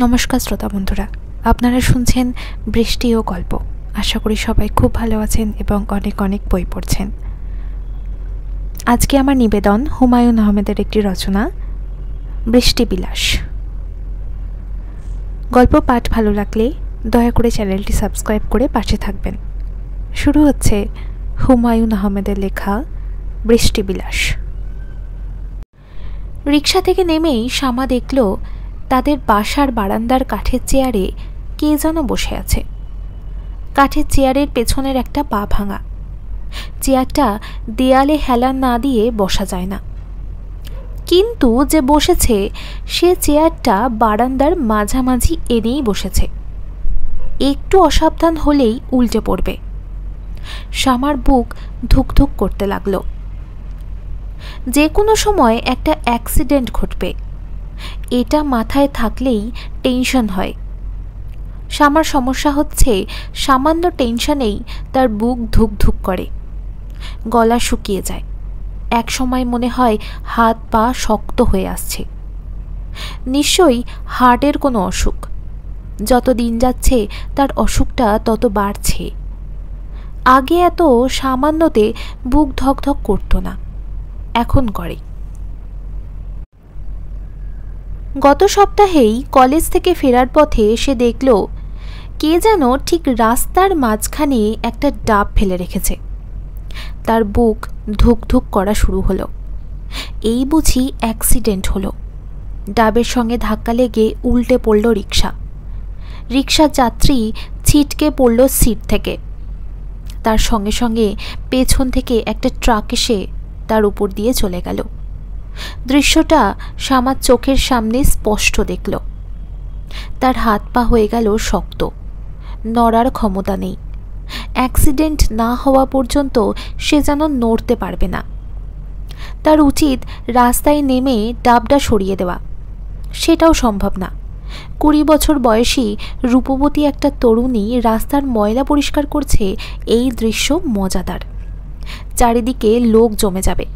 নমস্কার শ্রোতা বন্ধুরা, আপনারা শুনছেন বৃষ্টি ও গল্প। আশা করি সবাই খুব ভালো আছেন এবং অনেক অনেক বই পড়ছেন। আজকে আমার নিবেদন হুমায়ুন আহমেদের একটি রচনা, বৃষ্টি বিলাস। গল্প পাঠ ভালো লাগলে দয়া করে চ্যানেলটি সাবস্ক্রাইব করে পাশে থাকবেন। শুরু হচ্ছে হুমায়ুন আহমেদের লেখা বৃষ্টি বিলাস। রিকশা থেকে নেমেই শ্যামা দেখল তাদের বাসার বারান্দার কাঠের চেয়ারে কে যেন বসে আছে। কাঠের চেয়ারের পেছনের একটা পা ভাঙা। চেয়ারটা দেয়ালে হেলান না দিয়ে বসা যায় না, কিন্তু যে বসেছে সে চেয়ারটা বারান্দার মাঝামাঝি এনেই বসেছে। একটু অসাবধান হলেই উল্টে পড়বে। শ্যামার বুক ধুকধুক করতে লাগলো। যে কোনো সময় একটা অ্যাক্সিডেন্ট ঘটবে, এটা মাথায় থাকলেই টেনশন হয়। শ্যামার সমস্যা হচ্ছে সামান্য টেনশনেই তার বুক ধুকধুক করে, গলা শুকিয়ে যায়। এক সময় মনে হয় হাত পা শক্ত হয়ে আসছে। নিশ্চয়ই হার্টের কোনো অসুখ। যত দিন যাচ্ছে তার অসুখটা তত বাড়ছে। আগে এত সামান্যতে বুক ধকধক করতো না, এখন করে। গত সপ্তাহেই কলেজ থেকে ফেরার পথে সে দেখল কে যেন ঠিক রাস্তার মাঝখানে একটা ডাব ফেলে রেখেছে। তার বুক ধুকধুক করা শুরু হলো। এই বুঝি অ্যাক্সিডেন্ট হলো। ডাবের সঙ্গে ধাক্কা লেগে উল্টে পড়ল রিকশা। রিকশার যাত্রী ছিটকে পড়ল সিট থেকে। তার সঙ্গে সঙ্গে পেছন থেকে একটা ট্রাক এসে তার উপর দিয়ে চলে গেল। দৃশ্যটা শ্যামার চোখের সামনে স্পষ্ট দেখল। তার হাত পা হয়ে গেল শক্ত, নড়ার ক্ষমতা নেই। অ্যাক্সিডেন্ট না হওয়া পর্যন্ত সে যেন নড়তে পারবে না। তার উচিত রাস্তায় নেমে ডাবটা সরিয়ে দেওয়া, সেটাও সম্ভব না। 20 বছর বয়সী রূপবতী একটা তরুণী রাস্তার ময়লা পরিষ্কার করছে, এই দৃশ্য মজাদার। চারিদিকে লোক জমে যাবে।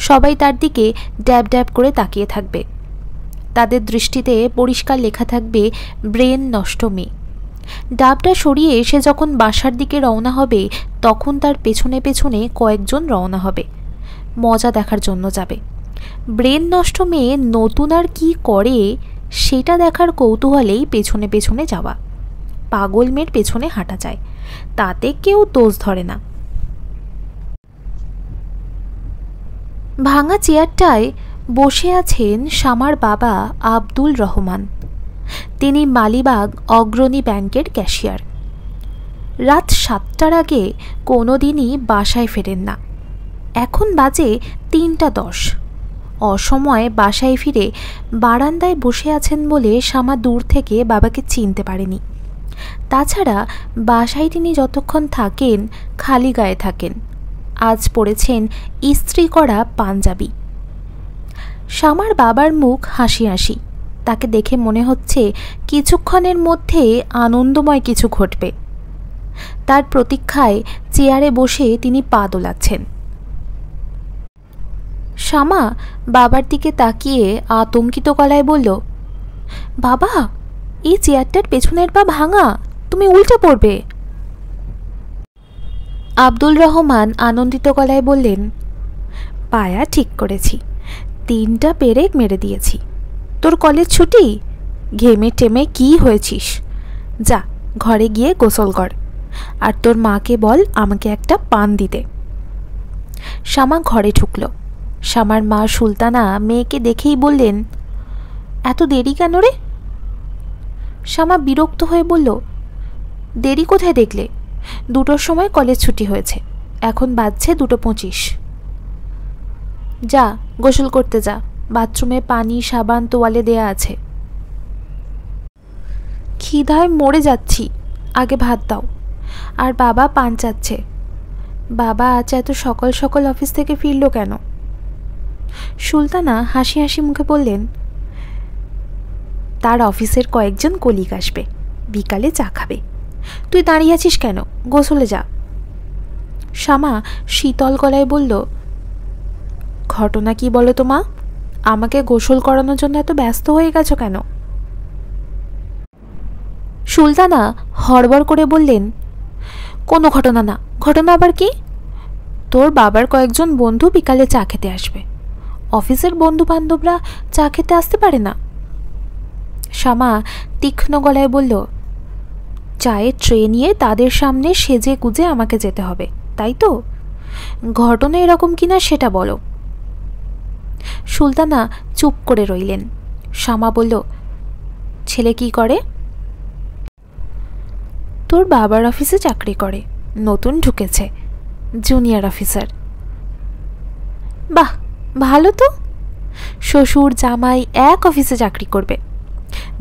সবাই তার দিকে ড্যাব ড্যাব করে তাকিয়ে থাকবে। তাদের দৃষ্টিতে পরিষ্কার লেখা থাকবে, ব্রেন নষ্ট মেয়ে। ডাবটা সরিয়ে সে যখন বাসার দিকে রওনা হবে, তখন তার পেছনে পেছনে কয়েকজন রওনা হবে, মজা দেখার জন্য যাবে। ব্রেন নষ্ট মেয়ে নতুন আর কি করে সেটা দেখার কৌতূহলেই পেছনে পেছনে যাওয়া। পাগল মেয়ের পেছনে হাঁটা যায়, তাতে কেউ দোষ ধরে না। ভাঙা চেয়ারটায় বসে আছেন শ্যামার বাবা আব্দুল রহমান। তিনি মালিবাগ অগ্রণী ব্যাংকের ক্যাশিয়ার। রাত 7টার আগে কোনো দিনই বাসায় ফেরেন না। এখন বাজে 3:10। অসময়ে বাসায় ফিরে বারান্দায় বসে আছেন বলে শ্যামা দূর থেকে বাবাকে চিনতে পারেনি। তাছাড়া বাসায় তিনি যতক্ষণ থাকেন খালি গায়ে থাকেন। আজ পরেছেন ইস্ত্রি করা পাঞ্জাবি। শ্যামার বাবার মুখ হাসি হাসি। তাকে দেখে মনে হচ্ছে কিছুক্ষণের মধ্যে আনন্দময় কিছু ঘটবে। তার প্রতীক্ষায় চেয়ারে বসে তিনি পা দোলাচ্ছেন। শ্যামা বাবার দিকে তাকিয়ে আতঙ্কিত গলায় বলল, বাবা, এই চেয়ারটার পেছনের পা ভাঙা, তুমি উল্টে পড়বে। আব্দুল রহমান আনন্দিত গলায় বললেন, পায়া ঠিক করেছি, 3টা পেরেক মেরে দিয়েছি। তোর কলেজ ছুটি, ঘেমে টেমে কি হয়েছিস? যা ঘরে গিয়ে গোসল কর, আর তোর মাকে বল আমাকে একটা পান দিতে। শ্যামা ঘরে ঢুকল। শ্যামার মা সুলতানা মেয়েকে দেখেই বললেন, এত দেরি কেন রে? শ্যামা বিরক্ত হয়ে বলল, দেরি কোথায় দেখলে? 2টোর সময় কলেজ ছুটি হয়েছে, এখন বাজছে 2:25। যা গোসল করতে যা, বাথরুমে পানি সাবান তোয়ালে দেয়া আছে। খিদায় মরে যাচ্ছি, আগে ভাত দাও। আর বাবা পান চাচ্ছে। বাবা আজ এত সকাল সকাল অফিস থেকে ফিরল কেন? সুলতানা হাসি হাসি মুখে বললেন, তার অফিসের কয়েকজন কলিগ আসবে, বিকালে চা খাবে। তুই দাঁড়িয়ে আছিস কেন? গোসলে যা। শ্যামা শীতল গলায় বলল, ঘটনা কি বলো তো মা? আমাকে গোসল করানোর জন্য এত ব্যস্ত হয়ে গেছো কেন? সুলতানা হড়বড় করে বললেন, কোনো ঘটনা না। ঘটনা আবার কি? তোর বাবার কয়েকজন বন্ধু বিকালে চা খেতে আসবে। অফিসের বন্ধু বান্ধবরা চা খেতে আসতে পারে না? শ্যামা তীক্ষ্ণ গলায় বলল, চায়ের ট্রে নিয়ে তাদের সামনে সেজে গুজে আমাকে যেতে হবে, তাই তো? ঘটনা এরকম কিনা সেটা বলো। সুলতানা চুপ করে রইলেন। শ্যামা বলল, ছেলে কি করে? তোর বাবার অফিসে চাকরি করে, নতুন ঢুকেছে, জুনিয়র অফিসার। বাহ, ভালো তো। শ্বশুর জামাই এক অফিসে চাকরি করবে,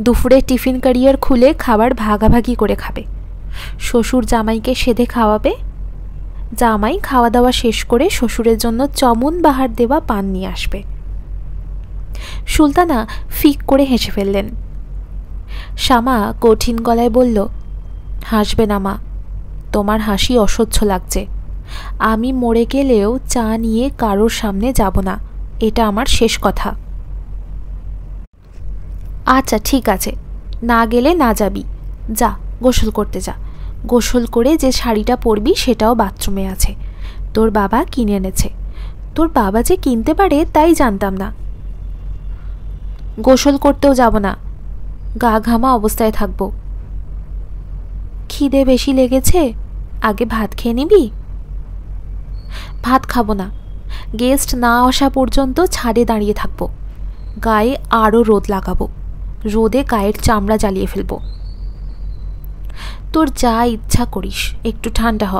দুপুরে টিফিন ক্যারিয়ার খুলে খাবার ভাগাভাগি করে খাবে। শ্বশুর জামাইকে সেধে খাওয়াবে, জামাই খাওয়া দাওয়া শেষ করে শ্বশুরের জন্য চমন বাহার দেওয়া পান নিয়ে আসবে। সুলতানা ফিক করে হেসে ফেললেন। শ্যামা কঠিন গলায় বলল, হাসবে না মা, তোমার হাসি অসহ্য লাগছে। আমি মরে গেলেও চা নিয়ে কারোর সামনে যাব না, এটা আমার শেষ কথা। আচ্ছা ঠিক আছে, না গেলে না যাবি, যা গোসল করতে যা। গোসল করে যে শাড়িটা পরবি সেটাও বাথরুমে আছে, তোর বাবা কিনে এনেছে। তোর বাবা যে কিনতে পারে তাই জানতাম না। গোসল করতেও যাব না, গা ঘামা অবস্থায় থাকবো। খিদে বেশি লেগেছে, আগে ভাত খেয়ে নিবি? ভাত খাবো না, গেস্ট না আসা পর্যন্ত ছাদে দাঁড়িয়ে থাকবো, গায়ে আরও রোদ লাগাবো, রোদে গায়ের চামড়া জ্বালিয়ে ফেলবো। তোর যা ইচ্ছা করিস, একটু ঠান্ডা হ।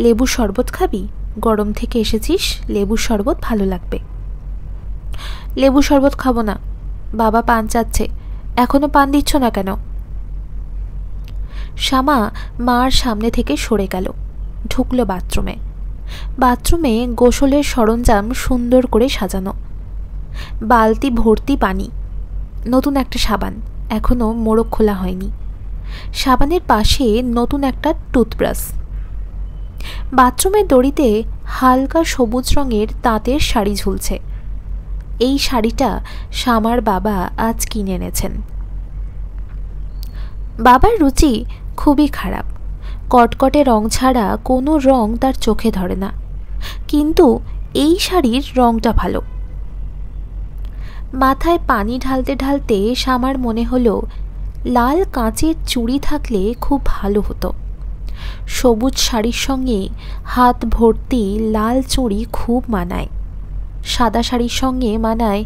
লেবু শরবত খাবি? গরম থেকে এসেছিস, লেবু শরবত ভালো লাগবে। লেবু শরবত খাবো না, বাবা পান চাচ্ছে, এখনো পান দিচ্ছ না কেন? শ্যামা মার সামনে থেকে সরে গেল, ঢুকলো বাথরুমে। বাথরুমে গোসলের সরঞ্জাম সুন্দর করে সাজানো, বালতি ভর্তি পানি, নতুন একটা সাবান, এখনো মোড়ক খোলা হয়নি। সাবানের পাশে নতুন একটা টুথব্রাশ। বাথরুমের দড়িতে হালকা সবুজ রঙের তাঁতের শাড়ি ঝুলছে। এই শাড়িটা শ্যামার বাবা আজ কিনে এনেছেন। বাবার রুচি খুবই খারাপ, কটকটে রং ছাড়া কোনো রং তার চোখে ধরে না, কিন্তু এই শাড়ির রংটা ভালো। মাথায় পানি ঢালতে ঢালতে শ্যামার মনে হলো লাল কাঁচের চুড়ি থাকলে খুব ভালো হতো। সবুজ শাড়ির সঙ্গে হাত ভর্তি লাল চুড়ি খুব মানায়, সাদা শাড়ির সঙ্গে মানায়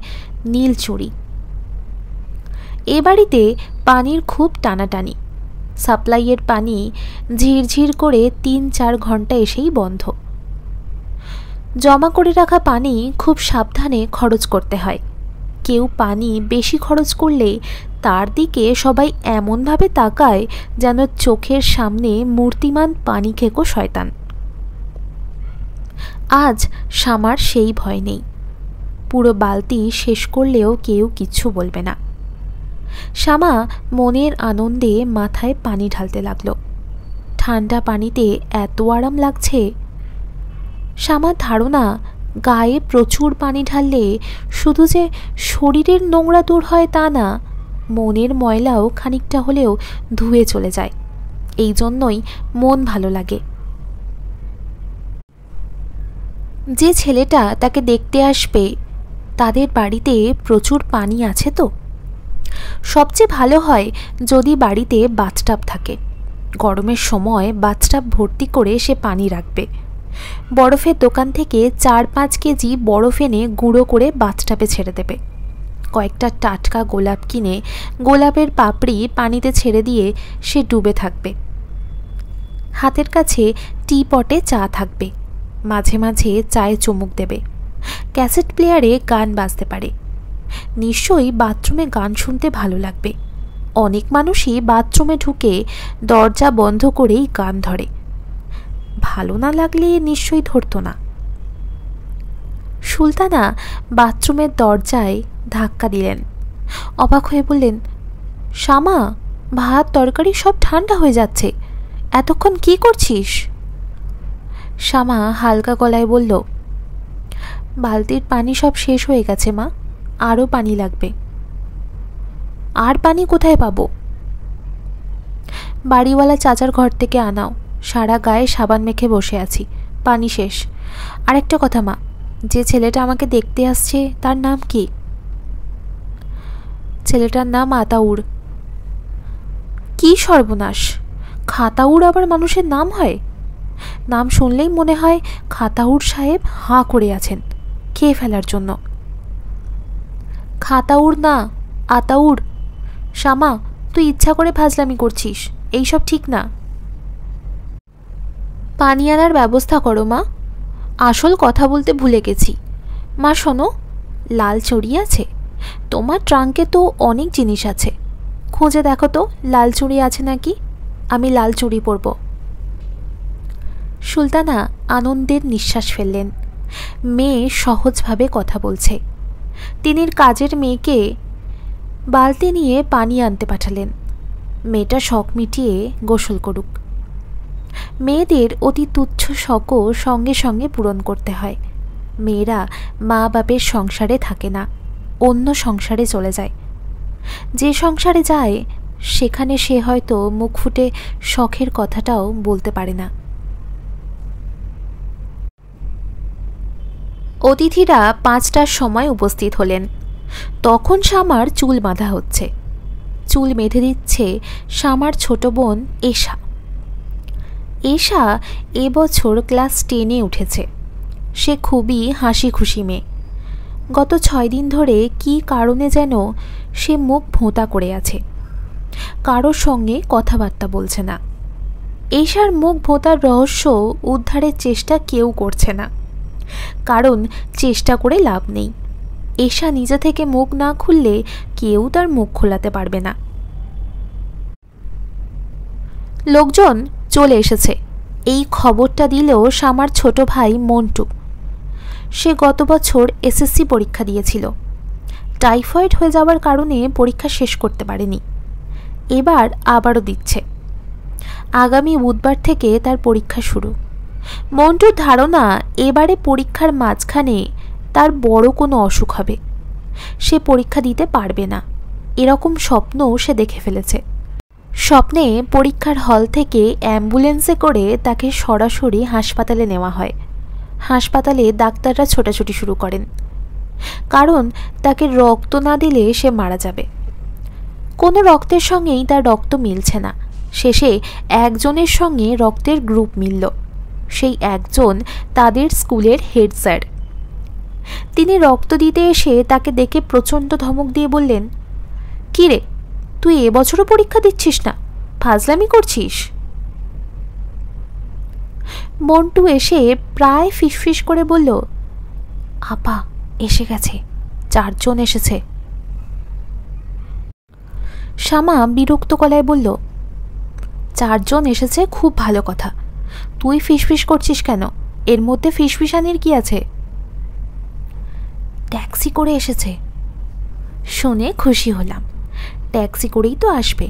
নীল চুড়ি। এ বাড়িতে পানির খুব টানাটানি, সাপ্লাইয়ের পানি ঝিরঝির করে ৩-৪ ঘন্টা এসেই বন্ধ। জমা করে রাখা পানি খুব সাবধানে খরচ করতে হয়। কেউ পানি বেশি খরচ করলে তার দিকে সবাই এমনভাবে তাকায় যেন চোখের সামনে মূর্তিমান পানি খেকো শয়তান। আজ শ্যামার সেই ভয় নেই, পুরো বালতি শেষ করলেও কেউ কিচ্ছু বলবে না। শ্যামা মনের আনন্দে মাথায় পানি ঢালতে লাগলো। ঠান্ডা পানিতে এত আরাম লাগছে। শ্যামার ধারণা, গায়ে প্রচুর পানি ঢাললে শুধু যে শরীরের নোংরা দূর হয় তা না, মনের ময়লাও খানিকটা হলেও ধুয়ে চলে যায়। এই জন্যই মন ভালো লাগে। যে ছেলেটা তাকে দেখতে আসবে তাদের বাড়িতে প্রচুর পানি আছে তো। সবচেয়ে ভালো হয় যদি বাড়িতে বাথটাব থাকে। গরমের সময় বাথটাব ভর্তি করে সে পানি রাখবে। বরফের দোকান থেকে ৪-৫ কেজি বরফ এনে গুঁড়ো করে বাথটাবে ছেড়ে দেবে। কয়েকটা টাটকা গোলাপ কিনে গোলাপের পাপড়ি পানিতে ছেড়ে দিয়ে সে ডুবে থাকবে। হাতের কাছে টি পটে চা থাকবে, মাঝে মাঝে চায়ে চুমুক দেবে। ক্যাসেট প্লেয়ারে গান বাজতে পারে। নিশ্চয়ই বাথরুমে গান শুনতে ভালো লাগবে। অনেক মানুষই বাথরুমে ঢুকে দরজা বন্ধ করেই গান ধরে। ভালো না লাগলে নিশ্চয়ই ধরতো না। সুলতানা বাথরুমের দরজায় ধাক্কা দিলেন। অবাক হয়ে বললেন, শ্যামা, ভাত তরকারি সব ঠান্ডা হয়ে যাচ্ছে, এতক্ষণ কি করছিস? শ্যামা হালকা গলায় বলল, বালতির পানি সব শেষ হয়ে গেছে মা, আরও পানি লাগবে। আর পানি কোথায় পাবো? বাড়িওয়ালা চাচার ঘর থেকে আনাও, সারা গায়ে সাবান মেখে বসে আছি, পানি শেষ। আরেকটা কথা মা, যে ছেলেটা আমাকে দেখতে আসছে তার নাম কি? ছেলেটার নাম আতাউর। কি সর্বনাশ, খাতাউর আবার মানুষের নাম হয়? নাম শুনলেই মনে হয় খাতাউর সাহেব হাঁ করে আছেন খেয়ে ফেলার জন্য। খাতাউর না, আতাউর। শ্যামা, তুই ইচ্ছা করে ফাজলামি করছিস, এইসব ঠিক না। পানি আনার ব্যবস্থা করো মা। আসল কথা বলতে ভুলে গেছি। মা শোনো, লাল চুড়ি আছে? তোমার ট্রাঙ্কে তো অনেক জিনিস আছে, খুঁজে দেখো তো লাল চুড়ি আছে নাকি। আমি লাল চুড়ি পরব। সুলতানা আনন্দের নিঃশ্বাস ফেললেন। মেয়ে সহজভাবে কথা বলছে। তিনি কাজের মেয়েকে বালতি নিয়ে পানি আনতে পাঠালেন। মেয়েটা শখ মিটিয়ে গোসল করুক। মেয়েদের অতি তুচ্ছ শখও সঙ্গে সঙ্গে পূরণ করতে হয়। মেয়েরা মা বাপের সংসারে থাকে না, অন্য সংসারে চলে যায়। যে সংসারে যায় সেখানে সে হয়তো মুখ ফুটে শখের কথাটাও বলতে পারে না। অতিথিরা 5টার সময় উপস্থিত হলেন। তখন শ্যামার চুল বাঁধা হচ্ছে। চুল বেঁধে দিচ্ছে শ্যামার ছোট বোন এশা। এশা এবছর ক্লাস 10-এ উঠেছে। সে খুবই হাসি খুশি মেয়ে। গত 6 দিন ধরে কি কারণে যেন সে মুখ ভোঁতা করে আছে, কারোর সঙ্গে কথাবার্তা বলছে না। এশার মুখ ভোঁতার রহস্য উদ্ধারের চেষ্টা কেউ করছে না, কারণ চেষ্টা করে লাভ নেই। এশা নিজে থেকে মুখ না খুললে কেউ তার মুখ খোলাতে পারবে না। লোকজন চলে এসেছে। এই খবরটা দিলেও শ্যামার ছোট ভাই মন্টু। সে গত বছর এসএসসি পরীক্ষা দিয়েছিল। টাইফয়েড হয়ে যাওয়ার কারণে পরীক্ষা শেষ করতে পারেনি। এবার আবারও দিচ্ছে। আগামী বুধবার থেকে তার পরীক্ষা শুরু। মন্টুর ধারণা এবারে পরীক্ষার মাঝখানে তার বড় কোনো অসুখ হবে, সে পরীক্ষা দিতে পারবে না। এরকম স্বপ্নও সে দেখে ফেলেছে। স্বপ্নে পরীক্ষার হল থেকে অ্যাম্বুলেন্সে করে তাকে সরাসরি হাসপাতালে নেওয়া হয়। হাসপাতালে ডাক্তাররা ছোটাছুটি শুরু করেন, কারণ তাকে রক্ত না দিলে সে মারা যাবে। কোনো রক্তের সঙ্গেই তার রক্ত মিলছে না। শেষে একজনের সঙ্গে রক্তের গ্রুপ মিলল। সেই একজন তাদের স্কুলের হেড স্যার। তিনি রক্ত দিতে এসে তাকে দেখে প্রচণ্ড ধমক দিয়ে বললেন, কী রে, তুই এবছরও পরীক্ষা দিচ্ছিস না, ফাজলামি করছিস? মন্টু এসে প্রায় ফিসফিস করে বলল, আপা এসে গেছে, 4 জন এসেছে। শ্যামা বিরক্ত গলায় বলল, 4 জন এসেছে খুব ভালো কথা, তুই ফিসফিস করছিস কেন? এর মধ্যে ফিসফিসানির কি আছে? ট্যাক্সি করে এসেছে। শুনে খুশি হলাম। ট্যাক্সি করেই তো আসবে,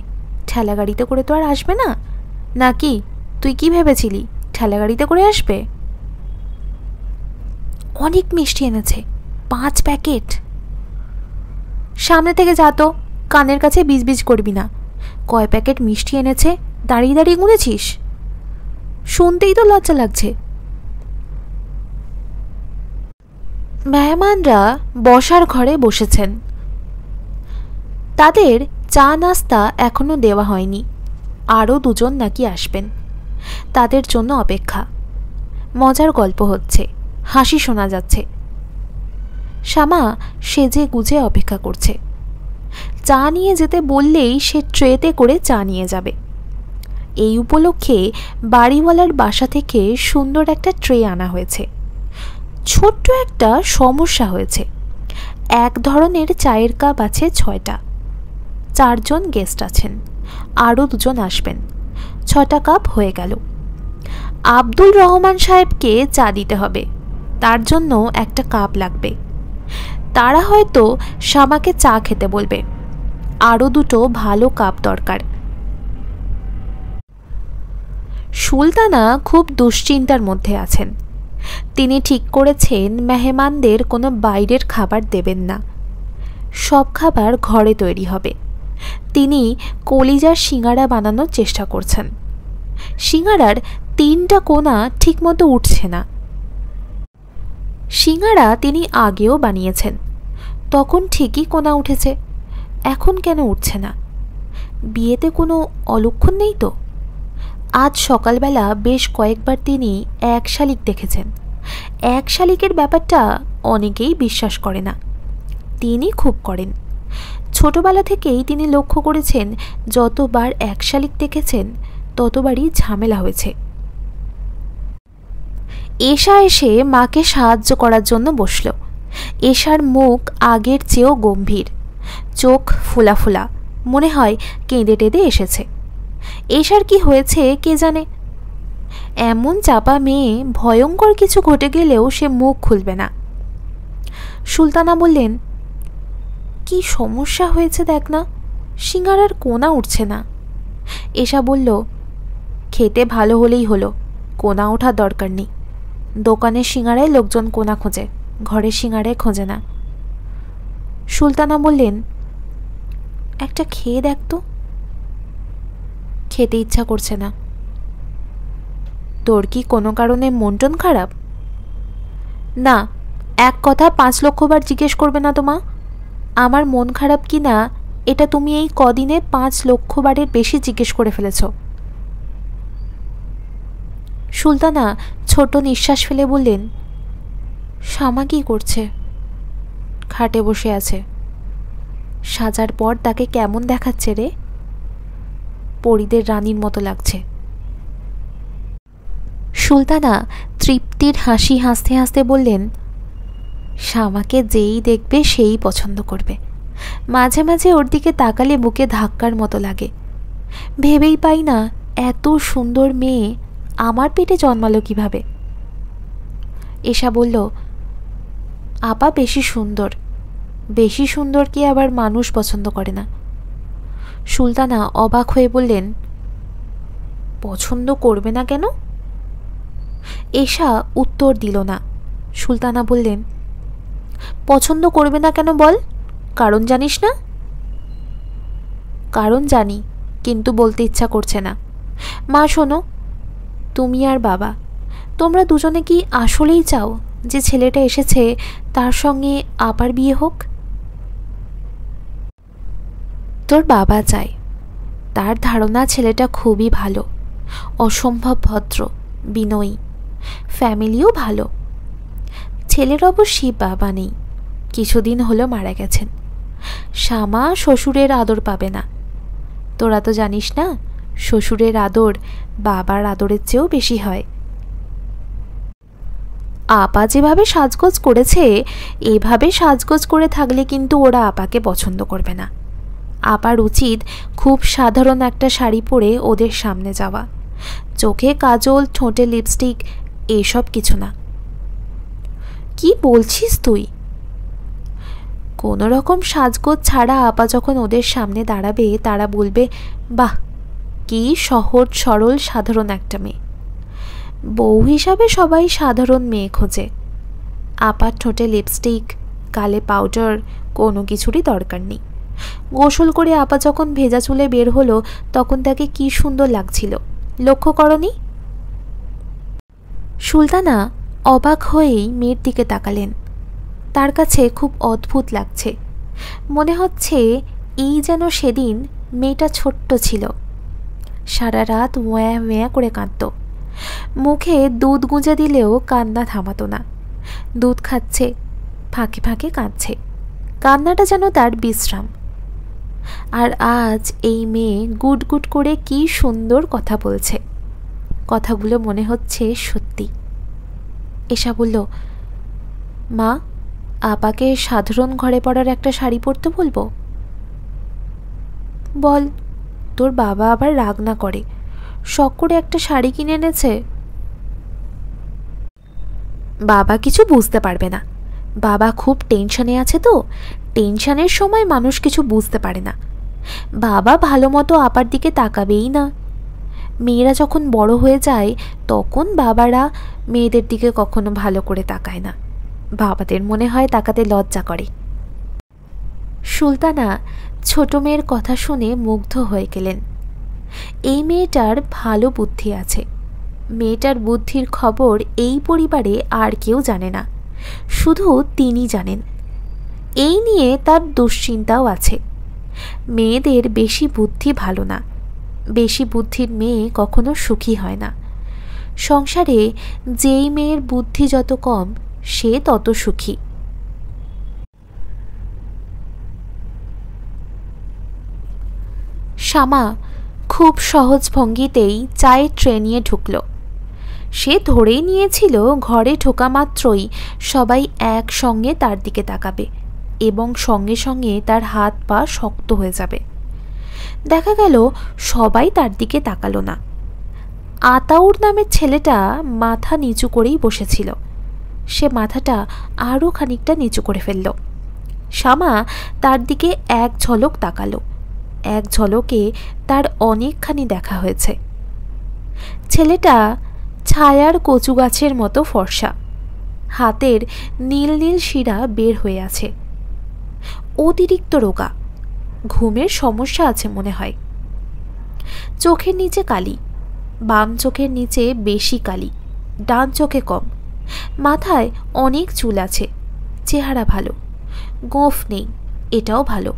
ঠেলা গাড়িতে করে তো আর আসবে না, নাকি? তুই কি ভেবেছিলি ঠেলা গাড়িতে করে আসবে? অনেক মিষ্টি এনেছে, 5 প্যাকেট। সামনে থেকে যা তো, কানের কাছে বিজবিজ করবি না। কয় প্যাকেট মিষ্টি এনেছে দাঁড়িয়ে দাঁড়িয়ে গুনেছিস? শুনতেই তো লজ্জা লাগছে। মেহমানরা বসার ঘরে বসেছেন। তাদের চা নাস্তা এখনো দেওয়া হয়নি। আরও 2 জন নাকি আসবেন, তাদের জন্য অপেক্ষা। মজার গল্প হচ্ছে, হাসি শোনা যাচ্ছে। শ্যামা সেজে গুজে অপেক্ষা করছে। চা নিয়ে যেতে বললেই সে ট্রেতে করে চা নিয়ে যাবে। এই উপলক্ষে বাড়িওয়ালার বাসা থেকে সুন্দর একটা ট্রে আনা হয়েছে। ছোট্ট একটা সমস্যা হয়েছে, এক ধরনের চায়ের কাপ আছে 6টা। 4 জন গেস্ট আছেন, আরও 2 জন আসবেন, 6টা কাপ হয়ে গেল। আব্দুল রহমান সাহেবকে চা দিতে হবে, তার জন্য একটা কাপ লাগবে। তারা হয়তো শ্যামাকে চা খেতে বলবে, আরও 2টো ভালো কাপ দরকার। সুলতানা খুব দুশ্চিন্তার মধ্যে আছেন। তিনি ঠিক করেছেন মেহমানদের কোনো বাইরের খাবার দেবেন না, সব খাবার ঘরে তৈরি হবে। তিনি কলিজার সিঙ্গারা বানানোর চেষ্টা করছেন। সিঙ্গারার 3টা কোনা ঠিকমতো উঠছে না। সিঙ্গারা তিনি আগেও বানিয়েছেন, তখন ঠিকই কোনা উঠেছে, এখন কেন উঠছে না? বিয়েতে কোনো অলক্ষণ নেই তো? আজ সকালবেলা বেশ কয়েকবার তিনি এক শালিক দেখেছেন। এক শালিকের ব্যাপারটা অনেকেই বিশ্বাস করে না, তিনি খুব করেন। ছোটবেলা থেকেই তিনি লক্ষ্য করেছেন, যতবার এক শালিক দেখেছেন ততবারই ঝামেলা হয়েছে। এশা এসে মাকে সাহায্য করার জন্য বসল। এশার মুখ আগের চেয়েও গম্ভীর, চোখ ফোলা ফোলা, মনে হয় কেঁদে টেঁদে এসেছে। এশার কি হয়েছে কে জানে। এমন চাপা মেয়ে, ভয়ঙ্কর কিছু ঘটে গেলেও সে মুখ খুলবে না। সুলতানা বললেন, কি সমস্যা হয়েছে দেখ না, সিঙ্গারার কোনা উঠছে না। এশা বলল, খেতে ভালো হলেই হলো, কোনা ওঠার দরকার নেই। দোকানের সিঙ্গারায় লোকজন কোনা খোঁজে, ঘরের সিঙ্গারায় খোঁজে না। সুলতানা বললেন, একটা খেয়ে দেখ তো। খেতে ইচ্ছা করছে না। তোর কি কোনো কারণে মন টন খারাপ? না, এক কথা 5 লক্ষবার জিজ্ঞেস করবে না তো মা। আমার মন খারাপ কি না এটা তুমি এই কদিনে 5 লক্ষবারের বেশি জিজ্ঞেস করে ফেলেছ। সুলতানা ছোট নিঃশ্বাস ফেলে বললেন, শ্যামা কি করছে? খাটে বসে আছে। সাজার পর তাকে কেমন দেখাচ্ছে রে? পরীদের রানীর মতো লাগছে। সুলতানা তৃপ্তির হাসি হাসতে হাসতে বললেন, শ্যামাকে যেই দেখবে সেই পছন্দ করবে। মাঝে মাঝে ওর দিকে তাকালে বুকে ধাক্কার মতো লাগে। ভেবেই পাই না এত সুন্দর মেয়ে আমার পেটে জন্মালো কিভাবে। এশা বলল, আপা বেশি সুন্দর, বেশি সুন্দর কি আবার মানুষ পছন্দ করে না। সুলতানা অবাক হয়ে বললেন, পছন্দ করবে না কেন? এশা উত্তর দিল না। সুলতানা বললেন, পছন্দ করবে না কেন বল, কারণ জানিস না? কারণ জানি, কিন্তু বলতে ইচ্ছা করছে না। মা শোনো, তুমি আর বাবা, তোমরা দুজনে কি আসলেই চাও যে ছেলেটা এসেছে তার সঙ্গে আবার বিয়ে হোক? তোর বাবা চায়। তার ধারণা ছেলেটা খুবই ভালো, অসম্ভব ভদ্র, বিনয়ী, ফ্যামিলিও ভালো। ছেলের অবশ্যই বাবা নেই, কিছুদিন হলো মারা গেছেন। শ্যামা শ্বশুরের আদর পাবে না। তোরা তো জানিস না, শ্বশুরের আদর বাবার আদরের চেয়েও বেশি হয়। আপা যেভাবে সাজগোজ করেছে, এভাবে সাজগোজ করে থাকলে কিন্তু ওরা আপাকে পছন্দ করবে না। আপার উচিত খুব সাধারণ একটা শাড়ি পরে ওদের সামনে যাওয়া, চোখে কাজল, ঠোঁটে লিপস্টিক, এসব কিছু না। কি বলছিস তুই? কোনো রকম সাজগোজ ছাড়া আপা যখন ওদের সামনে দাঁড়াবে, তারা বলবে, বাহ, কি সহজ সরল সাধারণ একটা মেয়ে। বউ হিসাবে সবাই সাধারণ মেয়ে খোঁজে। আপার ঠোঁটে লিপস্টিক, গালে পাউডার, কোনো কিছুরই দরকার নেই। গোসল করে আপা যখন ভেজা চুলে বের হলো, তখন তাকে কি সুন্দর লাগছিল, লক্ষ্য করনি? সুলতানা অবাক হয়েই মেয়ের দিকে তাকালেন। তার কাছে খুব অদ্ভুত লাগছে। মনে হচ্ছে এই যেন সেদিন মেয়েটা ছোট্ট ছিল, সারা রাত ওয়া ওয়া করে কাঁদত। মুখে দুধ গুঁজে দিলেও কান্না থামাতো না। দুধ খাচ্ছে, ফাঁকে ফাঁকে কাঁদছে, কান্নাটা যেন তার বিশ্রাম। আর আজ এই মেয়ে গুট গুট করে কি সুন্দর কথা বলছে, কথাগুলো মনে হচ্ছে সত্যি। এশা বলল, মা, আপাকে সাধারণ ঘরে পড়ার একটা শাড়ি পরতে বলবো? বল, তোর বাবা আবার রাগ না করে, শখ করে একটা শাড়ি কিনে এনেছে। বাবা কিছু বুঝতে পারবে না, বাবা খুব টেনশনে আছে তো, টেনশনের সময় মানুষ কিছু বুঝতে পারে না। বাবা ভালো মতো আপার দিকে তাকাবেই না। মেয়েরা যখন বড় হয়ে যায়, তখন বাবারা মেয়েদের দিকে কখনো ভালো করে তাকায় না, বাবাদের মনে হয় তাকাতে লজ্জা করে। সুলতানা ছোট মেয়ের কথা শুনে মুগ্ধ হয়ে গেলেন। এই মেয়েটার ভালো বুদ্ধি আছে। মেয়েটার বুদ্ধির খবর এই পরিবারে আর কেউ জানে না, শুধু তিনি জানেন। এই নিয়ে তার দুশ্চিন্তাও আছে। মেয়েদের বেশি বুদ্ধি ভালো না। বেশি বুদ্ধির মেয়ে কখনো সুখী হয় না। সংসারে যেই মেয়ের বুদ্ধি যত কম, সে তত সুখী। শ্যামা খুব সহজ ভঙ্গিতেই চায়ের ট্রে নিয়ে ঢুকল। সে ধরেই নিয়েছিল ঘরে ঢোকা মাত্রই সবাই একসঙ্গে তার দিকে তাকাবে এবং সঙ্গে সঙ্গে তার হাত পা শক্ত হয়ে যাবে। দেখা গেল সবাই তার দিকে তাকালো না। আতাউর নামের ছেলেটা মাথা নিচু করেই বসেছিল। সে মাথাটা আরও খানিকটা নিচু করে ফেলল। শ্যামা তার দিকে এক ঝলক তাকালো। এক ঝলকে তার অনেকখানি দেখা হয়েছে। ছেলেটা ছায়ার কচু গাছের মতো ফর্সা, হাতের নীল নীল শিরা বের হয়ে আছে, অতিরিক্ত রোগা, ঘুমের সমস্যা আছে মনে হয়। চোখের নিচে কালি, বাম চোখের নিচে বেশি কালি, ডান চোখে কম। মাথায় অনেক চুল আছে, চেহারা ভালো, গোঁফ নেই, এটাও ভালো।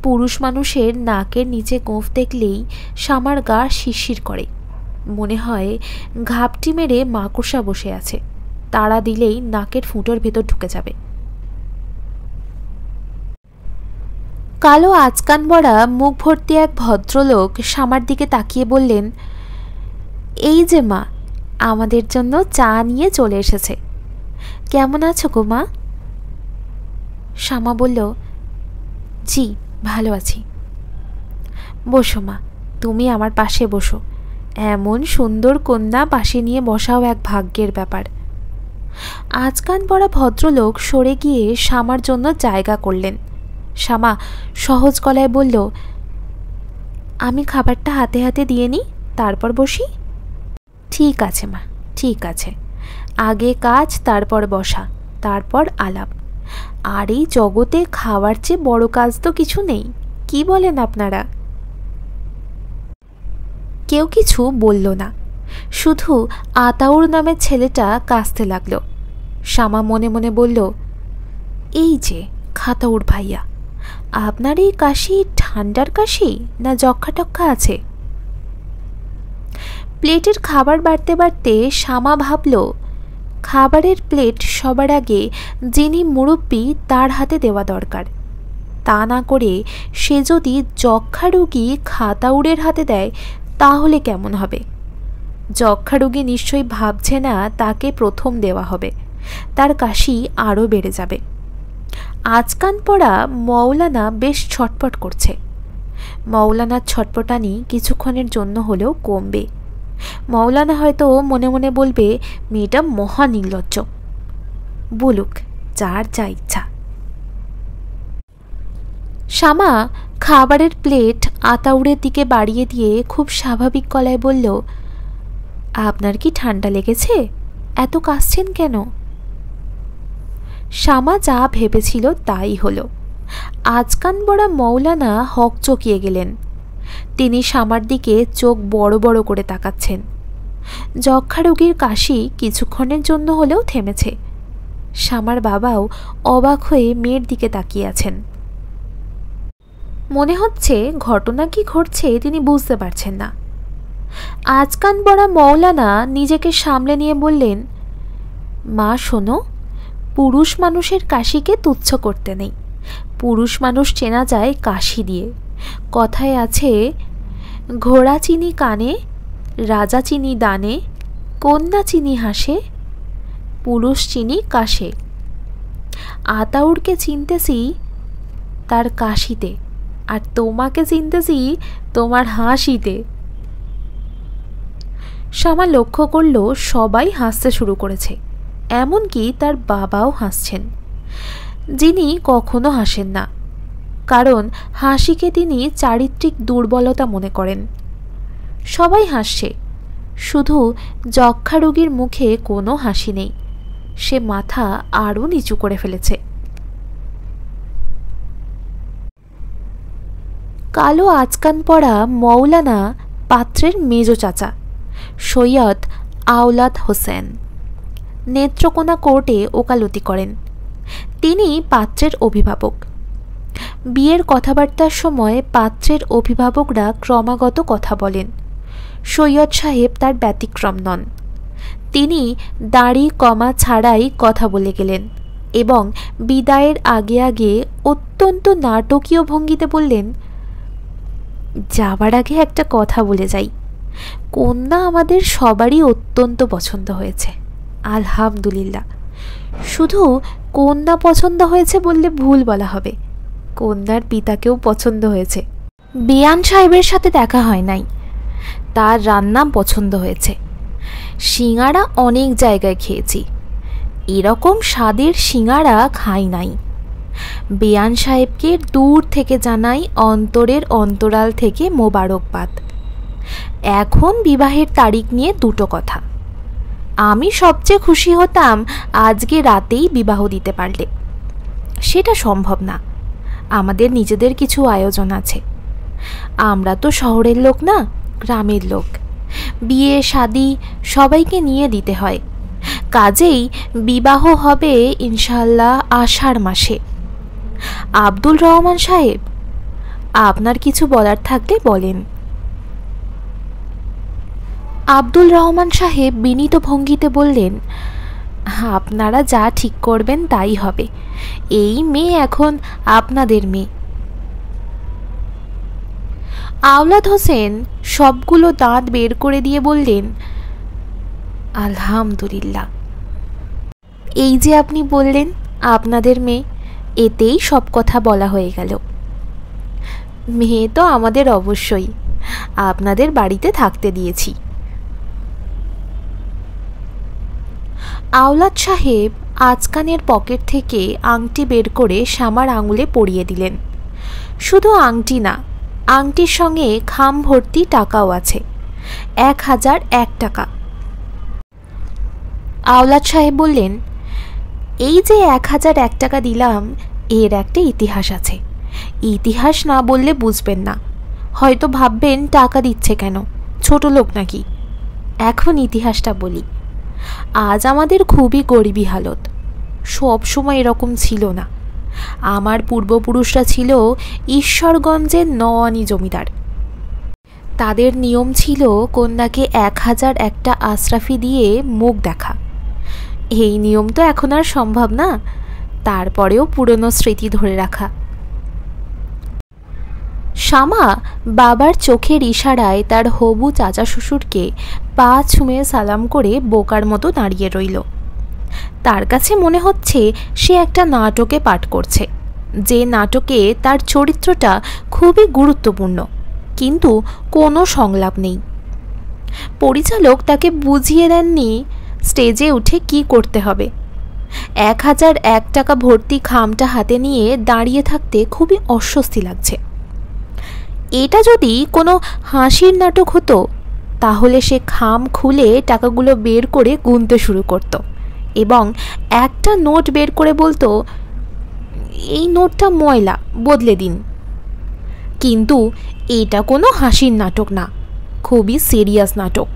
পুরুষ মানুষের নাকের নিচে গোঁফ দেখলেই শ্যামার গা শিরশির করে, মনে হয় ঘাপটি মেরে মাকড়সা বসে আছে, তাড়া দিলেই নাকের ফুটোর ভেতর ঢুকে যাবে। কালো আচকান বড়া মুখ ভর্তি এক ভদ্রলোক শ্যামার দিকে তাকিয়ে বললেন, এই যে মা, আমাদের জন্য চা নিয়ে চলে এসেছে। কেমন আছো গো মা? শ্যামা বলল, জি ভালো আছি। বসো মা, তুমি আমার পাশে বসো। এমন সুন্দর কন্যা পাশে নিয়ে বসাও এক ভাগ্যের ব্যাপার। আচকান পড়া ভদ্রলোক সরে গিয়ে শ্যামার জন্য জায়গা করলেন। শ্যামা সহজ গলায় বলল, আমি খাবারটা হাতে হাতে দিয়ে নিই, তারপর বসি। ঠিক আছে মা, ঠিক আছে। আগে কাজ, তারপর বসা, তারপর আলাপ। আর এই জগতে খাওয়ার চেয়ে বড় কাজ তো কিছু নেই, কি বলেন আপনারা? কেউ কিছু বলল না, শুধু আতাউর নামের ছেলেটা কাশতে লাগলো। শ্যামা মনে মনে বলল, এই যে খাতাউর ভাইয়া, আপনার এই কাশি ঠান্ডার কাশি না যক্ষা টক্ষা আছে? প্লেটের খাবার বাড়তে বাড়তে শ্যামা ভাবল, খাবারের প্লেট সবার আগে যিনি মুরব্বী তার হাতে দেওয়া দরকার। তা না করে সে যদি যক্ষা রোগী খাতাউরের হাতে দেয় তাহলে কেমন হবে? যক্ষা রোগী নিশ্চয়ই ভাবছে না তাকে প্রথম দেওয়া হবে, তার কাশি আরও বেড়ে যাবে। আচকান পড়া মৌলানা বেশ ছটপট করছে। মৌলানার ছটপটানি কিছুক্ষণের জন্য হলেও কমবে। মৌলানা হয়তো মনে মনে বলবে, মেয়েটা মহা নির্লজ্জ। বলুক, যার যা ইচ্ছা। শ্যামা খাবারের প্লেট আতাউরের দিকে বাড়িয়ে দিয়ে খুব স্বাভাবিক গলায় বলল, আপনার কি ঠান্ডা লেগেছে? এত কাশছেন কেন? শ্যামা যা ভেবেছিল তাই হলো। আচকান বড়া মৌলানা হকচকিয়ে গেলেন। তিনি শ্যামার দিকে চোখ বড় বড় করে তাকাচ্ছেন। যক্ষা রোগীর কাশি কিছুক্ষণের জন্য হলেও থেমেছে। শ্যামার বাবাও অবাক হয়ে মেয়ের দিকে তাকিয়ে আছেন। মনে হচ্ছে ঘটনা কি ঘটছে তিনি বুঝতে পারছেন না। আচকান বড়া মৌলানা নিজেকে সামলে নিয়ে বললেন, মা শোনো, পুরুষ মানুষের কাশিকে তুচ্ছ করতে নেই। পুরুষ মানুষ চেনা যায় কাশি দিয়ে। কথায় আছে, ঘোড়া চিনি কানে, রাজা চিনি দানে, কন্যা চিনি হাসে, পুরুষ চিনি কাশে। আতাউরকে চিনতেছি তার কাশিতে, আর তোমাকে চিনতেছি তোমার হাসিতে। শ্যামা লক্ষ্য করল সবাই হাসতে শুরু করেছে, এমনকি তার বাবাও হাসছেন, যিনি কখনো হাসেন না, কারণ হাসিকে তিনি চারিত্রিক দুর্বলতা মনে করেন। সবাই হাসছে, শুধু যক্ষা রোগীর মুখে কোনো হাসি নেই। সে মাথা আরও নিচু করে ফেলেছে। কালো আচকান পরা মৌলানা পাত্রের মেজো চাচা সৈয়দ আওলাদ হোসেন নেত্রকোনা কোর্টে ওকালতি করেন। তিনি পাত্রের অভিভাবক। বিয়ের কথাবার্তার সময় পাত্রের অভিভাবকরা ক্রমাগত কথা বলেন। সৈয়দ সাহেব তার ব্যতিক্রম নন। তিনি দাড়ি কমা ছাড়াই কথা বলে গেলেন এবং বিদায়ের আগে আগে অত্যন্ত নাটকীয় ভঙ্গিতে বললেন, যাবার আগে একটা কথা বলে যাই, কন্যা আমাদের সবারই অত্যন্ত পছন্দ হয়েছে, আলহামদুলিল্লাহ। শুধু কন্যা পছন্দ হয়েছে বললে ভুল বলা হবে, কন্যার পিতাকেও পছন্দ হয়েছে। বেয়ান সাহেবের সাথে দেখা হয় নাই, তার রান্না পছন্দ হয়েছে। সিঙাড়া অনেক জায়গায় খেয়েছি, এরকম স্বাদের সিঙাড়া খাই নাই। বেয়ান সাহেবকে দূর থেকে জানাই অন্তরের অন্তরাল থেকে মোবারকবাদ। এখন বিবাহের তারিখ নিয়ে দুটো কথা। আমি সবচেয়ে খুশি হতাম আজকে রাতেই বিবাহ দিতে পারলে। সেটা সম্ভব না, আমাদের নিজেদের কিছু আয়োজন আছে। আমরা তো শহরের লোক না, গ্রামের লোক। বিয়ে শাদি সবাইকে নিয়ে দিতে হয়। কাজেই বিবাহ হবে ইনশাল্লাহ আষাঢ় মাসে। আব্দুল রহমান সাহেব, আপনার কিছু বলার থাকলে বলেন। আব্দুল রহমান সাহেব বিনীত ভঙ্গিতে বললেন, আপনারা যা ঠিক করবেন তাই হবে। এই মেয়ে এখন আপনাদের মেয়ে। আওলাদ হোসেন সবগুলো দাঁত বের করে দিয়ে বললেন, আলহামদুলিল্লাহ। এই যে আপনি বললেন আপনাদের মেয়ে, এতেই সব কথা বলা হয়ে গেল। মেয়ে তো আমাদের অবশ্যই, আপনাদের বাড়িতে থাকতে দিয়েছি। আওলাদ সাহেব আজকানের পকেট থেকে আংটি বের করে শামার আঙুলে পরিয়ে দিলেন। শুধু আংটি না, আংটির সঙ্গে খাম ভর্তি টাকাও আছে, 1001 টাকা। আওলাদ সাহেব বললেন, এই যে 1001 টাকা দিলাম, এর একটা ইতিহাস আছে। ইতিহাস না বললে বুঝবেন না, হয়তো ভাববেন টাকা দিচ্ছে কেন, ছোট লোক নাকি। এখন ইতিহাসটা বলি। আজ আমাদের খুবই গরিবী হালত, সব সময় এরকম ছিল না। আমার পূর্বপুরুষরা ছিল ঈশ্বরগঞ্জের নওয়ানি জমিদার। তাদের নিয়ম ছিল কন্যাকে 1001টা আশরাফি দিয়ে মুখ দেখা। এই নিয়ম তো এখন আর সম্ভব না, তারপরেও পুরনো স্মৃতি ধরে রাখা। শামা বাবার চোখের ইশারায় তার হবু চাচা শ্বশুরকে পা ছুঁয়ে সালাম করে বোকার মতো দাঁড়িয়ে রইল। তার কাছে মনে হচ্ছে সে একটা নাটকে পাঠ করছে, যে নাটকে তার চরিত্রটা খুবই গুরুত্বপূর্ণ, কিন্তু কোনো সংলাপ নেই। পরিচালক তাকে বুঝিয়ে দেননি স্টেজে উঠে কি করতে হবে। 1001 টাকা ভর্তি খামটা হাতে নিয়ে দাঁড়িয়ে থাকতে খুবই অস্বস্তি লাগছে। এটা যদি কোনো হাসির নাটক হতো, তাহলে সে খাম খুলে টাকাগুলো বের করে গুনতে শুরু করত এবং একটা নোট বের করে বলতো, এই নোটটা ময়লা, বদলে দিন। কিন্তু এটা কোনো হাসির নাটক না, খুবই সিরিয়াস নাটক।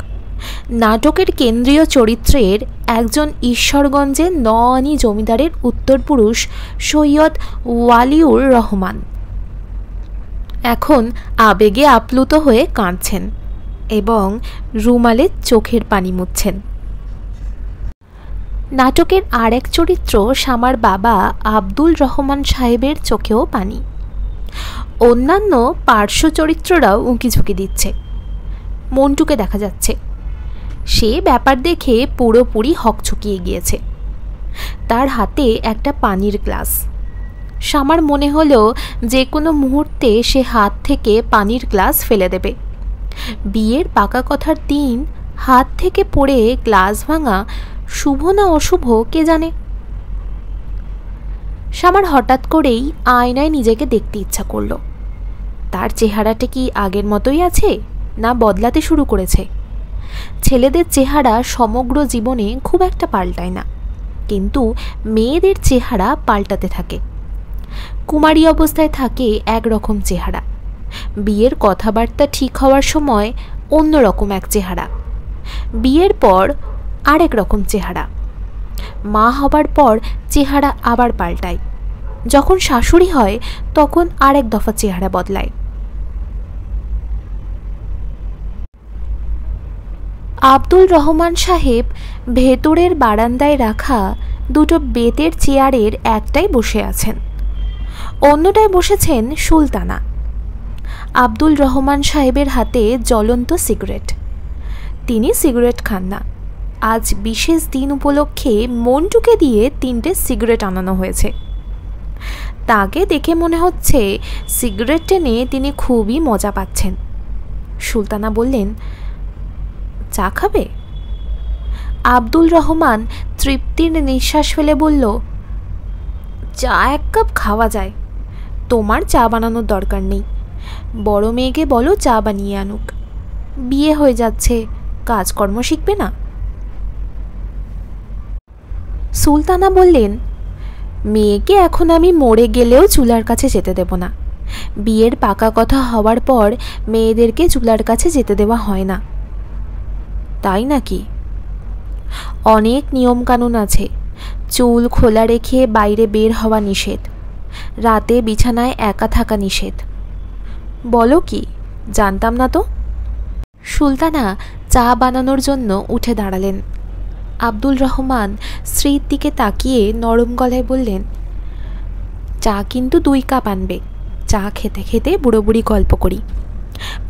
নাটকের কেন্দ্রীয় চরিত্রের একজন ঈশ্বরগঞ্জের নওয়ানি জমিদারের উত্তরপুরুষ সৈয়দ ওয়ালিউর রহমান এখন আবেগে আপ্লুত হয়ে কাঁদছেন এবং রুমালে চোখের পানি মুছছেন। নাটকের আরেক চরিত্র শামার বাবা আব্দুল রহমান সাহেবের চোখেও পানি। অন্যান্য পার্শ্ব চরিত্ররাও উঁকিঝুঁকি দিচ্ছে। মন্টুকে দেখা যাচ্ছে, সে ব্যাপার দেখে পুরোপুরি হকচকিয়ে গিয়েছে। তার হাতে একটা পানির গ্লাস। শামার মনে হলো যে কোনো মুহূর্তে সে হাত থেকে পানির গ্লাস ফেলে দেবে। বিয়ের পাকা কথার দিন হাত থেকে পড়ে গ্লাস ভাঙা শুভ না অশুভ কে জানে। শামার হঠাৎ করেই আয়নায় নিজেকে দেখতে ইচ্ছা করল। তার চেহারাটা কি আগের মতোই আছে, না বদলাতে শুরু করেছে? ছেলেদের চেহারা সমগ্র জীবনে খুব একটা পাল্টায় না, কিন্তু মেয়েদের চেহারা পাল্টাতে থাকে। কুমারী অবস্থায় থাকে একরকম চেহারা, বিয়ের কথাবার্তা ঠিক হওয়ার সময় অন্যরকম এক চেহারা, বিয়ের পর আরেক রকম চেহারা, মা হবার পর চেহারা আবার পাল্টায়, যখন শাশুড়ি হয় তখন আরেক দফা চেহারা বদলায়। আব্দুল রহমান সাহেব ভেতরের বারান্দায় রাখা দুটো বেতের চেয়ারের একটায় বসে আছেন, অন্যটায় বসেছেন সুলতানা। আব্দুল রহমান সাহেবের হাতে জ্বলন্ত সিগারেট। তিনি সিগারেট খান না। আজ বিশেষ দিন উপলক্ষে মন্টুকে দিয়ে 3টে সিগারেট আনানো হয়েছে। তাকে দেখে মনে হচ্ছে সিগারেট টেনে তিনি খুবই মজা পাচ্ছেন। সুলতানা বললেন, চা খাবে? আব্দুল রহমান তৃপ্তির নিঃশ্বাস ফেলে বলল, চা 1 কাপ খাওয়া যায়, তোমার চা বানানোর দরকার নেই। বড় মেয়েকে বলো চা বানিয়ে আনুক, বিয়ে হয়ে যাচ্ছে, কাজকর্ম শিখবে না? সুলতানা বললেন, মেয়েকে এখন আমি মরে গেলেও চুলার কাছে যেতে দেব না। বিয়ের পাকা কথা হওয়ার পর মেয়েদেরকে চুলার কাছে যেতে দেওয়া হয় না। তাই নাকি? অনেক নিয়মকানুন আছে। চুল খোলা রেখে বাইরে বের হওয়া নিষেধ, রাতে বিছানায় একা থাকা নিষেধ। বলো কি, জানতাম না তো। সুলতানা চা বানানোর জন্য উঠে দাঁড়ালেন। আব্দুল রহমান স্ত্রীর দিকে তাকিয়ে নরম গলায় বললেন, চা কিন্তু 2 কাপ আনবে। চা খেতে খেতে বুড়ো বুড়ি গল্প করি।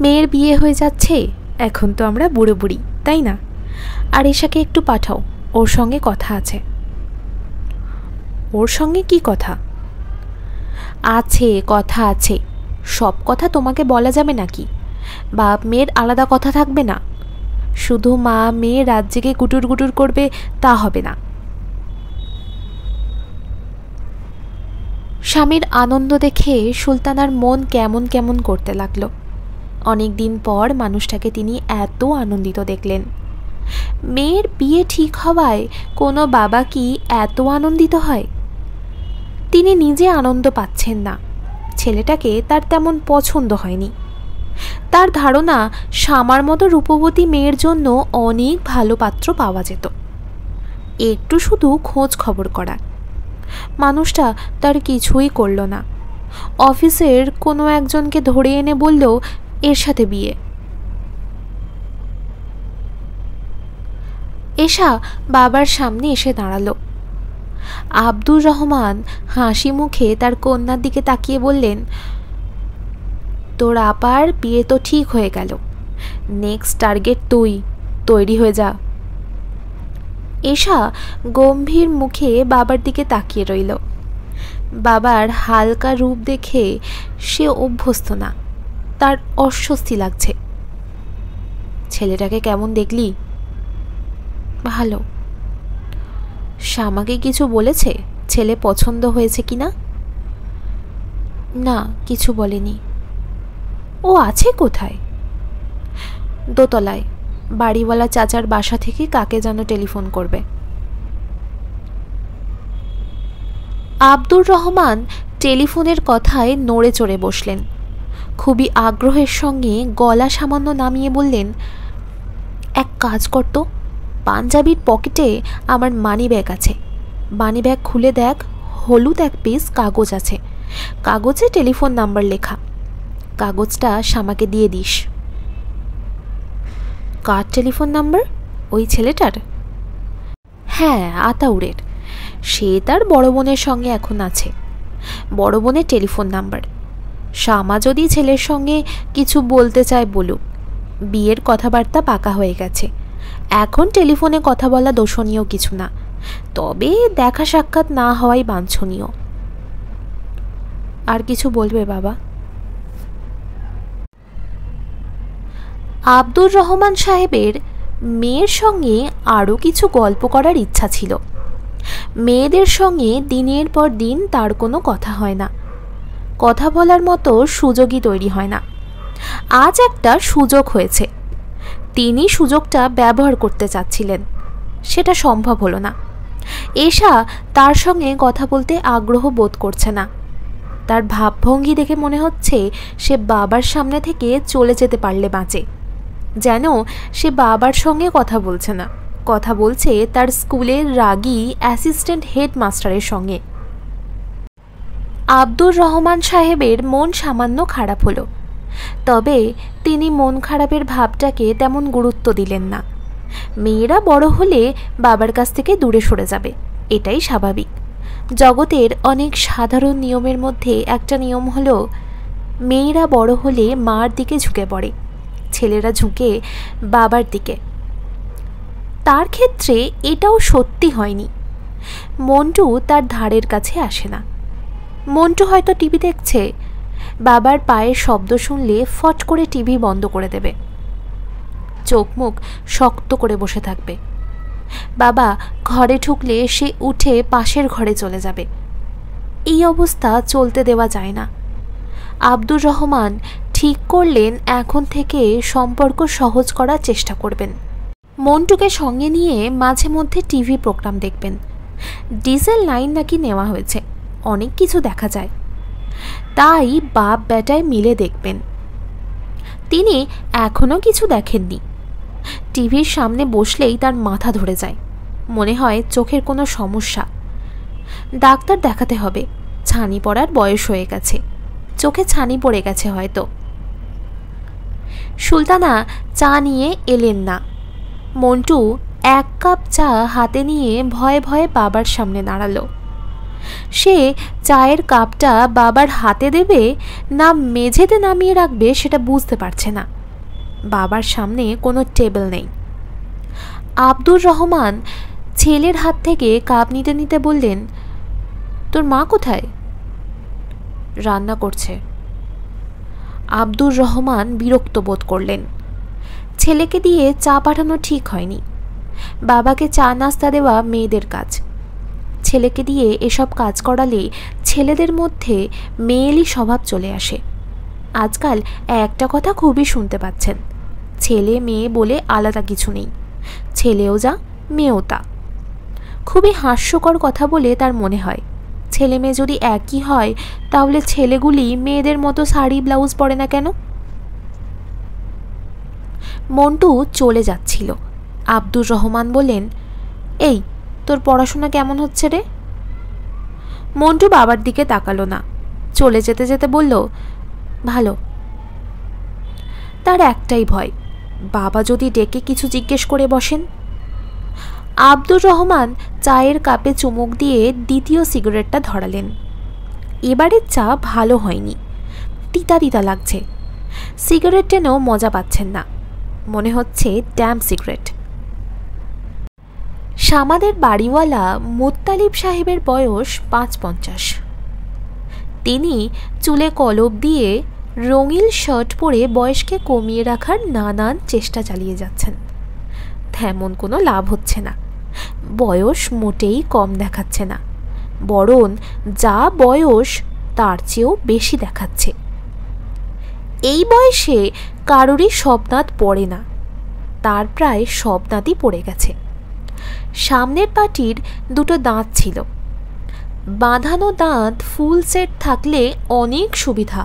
মেয়ের বিয়ে হয়ে যাচ্ছে, এখন তো আমরা বুড়ো বুড়ি, তাই না? আর এশাকে একটু পাঠাও, ওর সঙ্গে কথা আছে। ওর সঙ্গে কি কথা? আছে, কথা আছে। সব কথা তোমাকে বলা যাবে নাকি? বাপ মেয়ের আলাদা কথা থাকবে না? শুধু মা মেয়ে রাত জেগে গুটুর গুটুর করবে তা হবে না। স্বামীর আনন্দ দেখে সুলতানার মন কেমন কেমন করতে লাগলো। অনেক দিন পর মানুষটাকে তিনি এত আনন্দিত দেখলেন। মেয়ের বিয়ে ঠিক হওয়ায় কোনো বাবা কি এত আনন্দিত হয়? তিনি নিজে আনন্দ পাচ্ছেন না। ছেলেটাকে তার তেমন পছন্দ হয়নি। তার ধারণা শামার মতো রূপবতী মেয়ের জন্য অনেক ভালো পাত্র পাওয়া যেত, একটু শুধু খোঁজ খবর করা। মানুষটা তার কিছুই করল না। অফিসের কোনো একজনকে ধরে এনে বলল এর সাথে বিয়ে। এশা বাবার সামনে এসে দাঁড়ালো। আব্দুর রহমান হাসি মুখে তার কন্যার দিকে তাকিয়ে বললেন, তোর আপার বিয়ে তো ঠিক হয়ে গেল, নেক্সট টার্গেট তুই, তৈরি হয়ে যা। এশা গম্ভীর মুখে বাবার দিকে তাকিয়ে রইল। বাবার হালকা রূপ দেখে সে অভ্যস্ত না, তার অস্বস্তি লাগছে। ছেলেটাকে কেমন দেখলি? ভালো। শ্যামাকে কিছু বলেছে ছেলে পছন্দ হয়েছে কিনা? না, কিছু বলেনি। ও আছে কোথায়? দোতলায়, বাড়িওয়ালা চাচার বাসা থেকে কাকে যেন টেলিফোন করবে। আব্দুর রহমান টেলিফোনের কথায় নড়ে চড়ে বসলেন। খুবই আগ্রহের সঙ্গে গলা সামান্য নামিয়ে বললেন, এক কাজ করতো, পাঞ্জাবির পকেটে আমার মানি ব্যাগ আছে, মানি ব্যাগ খুলে দেখ, হলুদ এক পিস কাগজ আছে, কাগজে টেলিফোন নাম্বার লেখা। কাগজটা শ্যামাকে দিয়ে দিস। Car telephone number? ওই ছেলেটার? হ্যাঁ, আতাউরের। সে তার বড় বোনের সঙ্গে এখন আছে। বড় বোনের টেলিফোন নাম্বার। শ্যামা যদি ছেলের সঙ্গে কিছু বলতে চায় বলুক। বিয়ের কথাবার্তা পাকা হয়ে গেছে, এখন টেলিফোনে কথা বলা দোষণীয় কিছু না, তবে দেখা সাক্ষাৎ না হওয়াই বাঞ্ছনীয়। আর কিছু বলবে বাবা? আব্দুর রহমান সাহেবের মেয়ের সঙ্গে আরও কিছু গল্প করার ইচ্ছা ছিল। মেয়েদের সঙ্গে দিনের পর দিন তার কোনো কথা হয় না, কথা বলার মতো সুযোগই তৈরি হয় না। আজ একটা সুযোগ হয়েছে, তিনি সুযোগটা ব্যবহার করতে চাচ্ছিলেন, সেটা সম্ভব হলো না। এশা তার সঙ্গে কথা বলতে আগ্রহ বোধ করছে না। তার ভাবভঙ্গি দেখে মনে হচ্ছে সে বাবার সামনে থেকে চলে যেতে পারলে বাঁচে, যেন সে বাবার সঙ্গে কথা বলছে না, কথা বলছে তার স্কুলের রাগী অ্যাসিস্ট্যান্ট হেডমাস্টারের সঙ্গে। আব্দুর রহমান সাহেবের মন সামান্য খারাপ হলো, তবে তিনি মন খারাপের ভাবটাকে তেমন গুরুত্ব দিলেন না। মেয়েরা বড় হলে বাবার কাছ থেকে দূরে সরে যাবে, এটাই স্বাভাবিক। জগতের অনেক সাধারণ নিয়মের মধ্যে একটা নিয়ম হলো মেয়েরা বড় হলে মার দিকে ঝুঁকে পড়ে, ছেলেরা ঝুঁকে বাবার দিকে। তার ক্ষেত্রে এটাও সত্যি হয়নি। মন্টু তার ধারের কাছে আসে না। মন্টু হয়তো টিভি দেখছে, বাবার পায়ের শব্দ শুনলে ফট করে টিভি বন্ধ করে দেবে, চোখ মুখ শক্ত করে বসে থাকবে। বাবা ঘরে ঢুকলে সে উঠে পাশের ঘরে চলে যাবে। এই অবস্থা চলতে দেওয়া যায় না। আব্দুর রহমান ঠিক করলেন এখন থেকে সম্পর্ক সহজ করার চেষ্টা করবেন। মন্টুকে সঙ্গে নিয়ে মাঝে মধ্যে টিভি প্রোগ্রাম দেখবেন। ডিজেল লাইন নাকি নেওয়া হয়েছে, অনেক কিছু দেখা যায়, তাই বাপ বেটায় মিলে দেখবেন। তিনি এখনও কিছু দেখেননি। টিভির সামনে বসলেই তার মাথা ধরে যায়, মনে হয় চোখের কোনো সমস্যা, ডাক্তার দেখাতে হবে। ছানি পড়ার বয়স হয়ে গেছে, চোখে ছানি পড়ে গেছে হয়তো। সুলতানা চা নিয়ে এলেন না। মন্টু এক কাপ চা হাতে নিয়ে ভয়ে ভয়ে বাবার সামনে দাঁড়ালো। সে চায়ের কাপটা বাবার হাতে দেবে না মেঝেতে নামিয়ে রাখবে সেটা বুঝতে পারছে না। বাবার সামনে কোনো টেবিল নেই। আব্দুর রহমান ছেলের হাত থেকে কাপ নিতে নিতে বললেন, তোর মা কোথায়? রান্না করছে। আব্দুর রহমান বিরক্ত বোধ করলেন। ছেলেকে দিয়ে চা পাঠানো ঠিক হয়নি। বাবাকে চা নাস্তা দেওয়া মেয়েদের কাজ। ছেলেকে দিয়ে এসব কাজ করালে ছেলেদের মধ্যে মেয়েলি স্বভাব চলে আসে। আজকাল একটা কথা খুবই শুনতে পাচ্ছেন, ছেলে মেয়ে বলে আলাদা কিছু নেই, ছেলেও যা মেয়েও তা। খুবই হাস্যকর কথা বলে তার মনে হয়, ছেলে মেয়ে যদি একই হয় তাহলে ছেলেগুলি মেয়েদের মতো শাড়ি ব্লাউজ পরে না কেন? মন্টু চলে যাচ্ছিল। আব্দুর রহমান বললেন, এই তোর পড়াশোনা কেমন হচ্ছে রে? মন্টু বাবার দিকে তাকালো না, চলে যেতে যেতে বলল, ভালো। তার একটাই ভয়, বাবা যদি ডেকে কিছু জিজ্ঞেস করে বসেন। আব্দুর রহমান চায়ের কাপে চুমুক দিয়ে দ্বিতীয় সিগারেটটা ধরালেন। এবারের চা ভালো হয়নি, তিতা তিতা লাগছে। সিগারেট টেনেও মজা পাচ্ছেন না, মনে হচ্ছে ড্যাম সিগারেট। সামাদের বাড়িওয়ালা মুত্তালিব সাহেবের বয়স ৫৫। তিনি চুলে কলপ দিয়ে রঙিন শার্ট পরে বয়সকে কমিয়ে রাখার নানান চেষ্টা চালিয়ে যাচ্ছেন। তেমন কোনো লাভ হচ্ছে না, বয়স মোটেই কম দেখাচ্ছে না, বরং যা বয়স তার চেয়েও বেশি দেখাচ্ছে। এই বয়সে কারোরই সব দাঁত পড়ে না, তার প্রায় সব দাঁতই পড়ে গেছে। সামনের পাটির দুটো দাঁত ছিল, বাঁধানো দাঁত ফুল সেট থাকলে অনেক সুবিধা।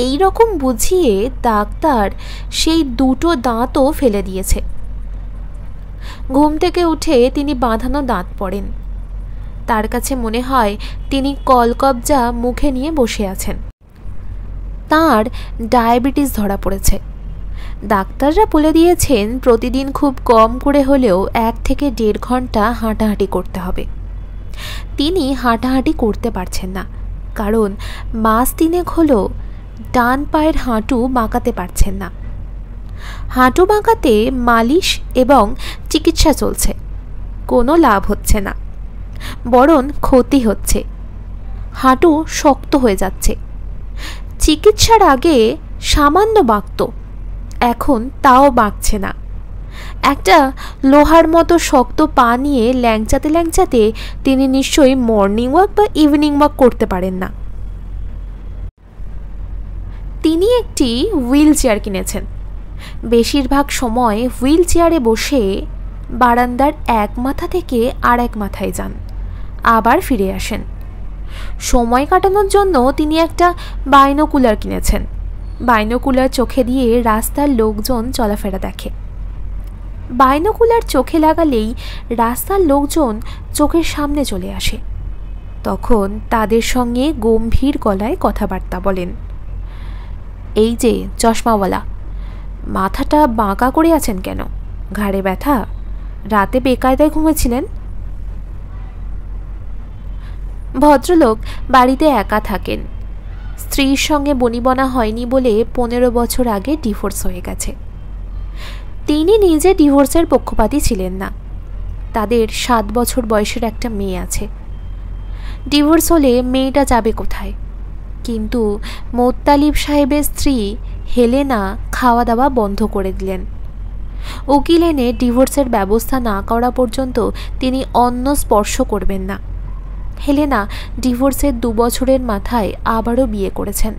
এই রকম বুঝিয়ে ডাক্তার সেই দুটো দাঁতও ফেলে দিয়েছে। ঘুম থেকে উঠে তিনি বাঁধানো দাঁত পড়েন। তার কাছে মনে হয় তিনি কলকবজা মুখে নিয়ে বসে আছেন। তার ডায়াবেটিস ধরা পড়েছে। ডাক্তাররা বলে দিয়েছেন প্রতিদিন খুব কম করে হলেও 1 থেকে 1.5 ঘন্টা হাঁটাহাঁটি করতে হবে। তিনি হাঁটাহাঁটি করতে পারছেন না, কারণ মাস 3 হলো ডান পায়ের হাঁটু বাঁকাতে পারছেন না। হাঁটু বাঁকাতে মালিশ এবং চিকিৎসা চলছে, কোনো লাভ হচ্ছে না, বরং ক্ষতি হচ্ছে। হাঁটু শক্ত হয়ে যাচ্ছে। চিকিৎসার আগে সামান্য বাঁকত, এখন তাও বাঁকছে না। একটা লোহার মতো শক্ত পা নিয়ে ল্যাংচাতে ল্যাংচাতে তিনি নিশ্চয়ই মর্নিং ওয়াক বা ইভিনিং ওয়াক করতে পারেন না। তিনি একটি হুইল চেয়ার কিনেছেন। বেশিরভাগ সময় হুইল চেয়ারে বসে বারান্দার এক মাথা থেকে আর এক মাথায় যান, আবার ফিরে আসেন। সময় কাটানোর জন্য তিনি একটা বাইনোকুলার কিনেছেন। বাইনোকুলার চোখে দিয়ে রাস্তার লোকজন চলাফেরা দেখে। বাইনোকুলার চোখে লাগালেই রাস্তার লোকজন চোখের সামনে চলে আসে। তখন তাদের সঙ্গে গম্ভীর গলায় কথাবার্তা বলেন। এই যে চশমাওয়ালা, মাথাটা বাঁকা করে আছেন কেন? ঘাড়ে ব্যথা? রাতে বেকায়দায় ঘুমেছিলেন? ভদ্রলোক বাড়িতে একা থাকেন। স্ত্রীর সঙ্গে বনিবনা হয়নি বলে 15 বছর আগে ডিভোর্স হয়ে গেছে। তিনি নিজে ডিভোর্সের পক্ষপাতী ছিলেন না। তাদের 7 বছর বয়সের একটা মেয়ে আছে। ডিভোর্স হলে মেয়েটা যাবে কোথায়? কিন্তু মোত্তালিব সাহেবের স্ত্রী হেলেনা খাওয়া দাওয়া বন্ধ করে দিলেন। উকিল এনে ডিভোর্সের ব্যবস্থা না করা পর্যন্ত তিনি অন্ন স্পর্শ করবেন না। হেলেনা ডিভোর্সের 2 বছরের মাথায় আবারও বিয়ে করেছেন।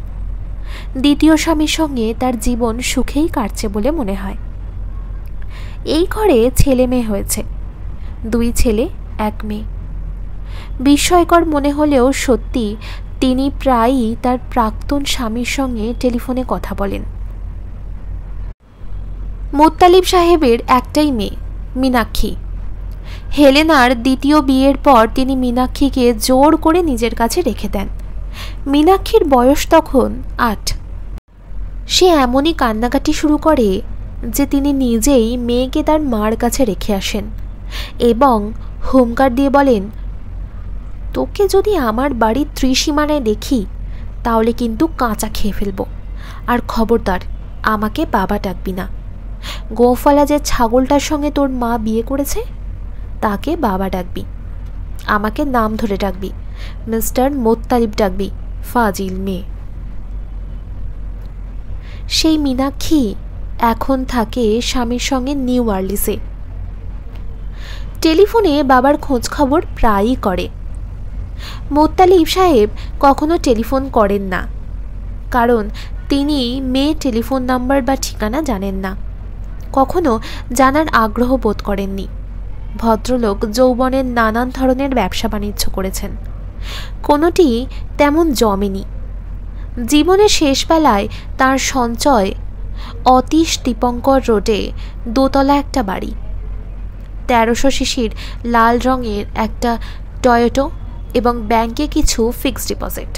দ্বিতীয় স্বামীর সঙ্গে তার জীবন সুখেই কাটছে বলে মনে হয়। এই ঘরে ছেলে মেয়ে হয়েছে, 2 ছেলে 1 মেয়ে। বিস্ময়কর মনে হলেও সত্যি, তিনি প্রায়ই তার প্রাক্তন স্বামীর সঙ্গে টেলিফোনে কথা বলেন। মোত্তালিব সাহেবের একটাই মেয়ে, মীনাক্ষী। হেলেনার দ্বিতীয় বিয়ের পর তিনি মীনাক্ষীকে জোর করে নিজের কাছে রেখে দেন। মীনাক্ষীর বয়স তখন 8। সে এমনই কান্নাকাটি শুরু করে যে তিনি নিজেই মেয়েকে তার মার কাছে রেখে আসেন এবং হুঙ্কার দিয়ে বলেন, তোকে যদি আমার বাড়ির ত্রিসীমানায় দেখি তাহলে কিন্তু কাঁচা খেয়ে ফেলব। আর খবরদার আমাকে বাবা ডাকবি না। গোফালা যে ছাগলটার সঙ্গে তোর মা বিয়ে করেছে তাকে বাবা ডাকবি। আমাকে নাম ধরে ডাকবি, মিস্টার মোত্তালিব ডাকবি, ফাজিল মেয়ে। সেই মীনাক্ষী এখন থাকে স্বামীর সঙ্গে নিউ আর্লিসে। টেলিফোনে বাবার খোঁজ খবর প্রায়ই করে। মোত্তালিব সাহেব কখনো টেলিফোন করেন না, কারণ তিনি মেয়ে টেলিফোন নাম্বার বা ঠিকানা জানেন না, কখনো জানার আগ্রহ বোধ করেননি। ভদ্রলোক যৌবনের নানান ধরনের ব্যবসা বাণিজ্য করেছেন, কোনোটি তেমন জমেনি। জীবনের শেষবেলায় তার সঞ্চয় অতীশ দীপঙ্কর রোডে দোতলা একটা বাড়ি, 1300 সিসির লাল রঙের একটা টয়োটো এবং ব্যাংকে কিছু ফিক্সড ডিপোজিট।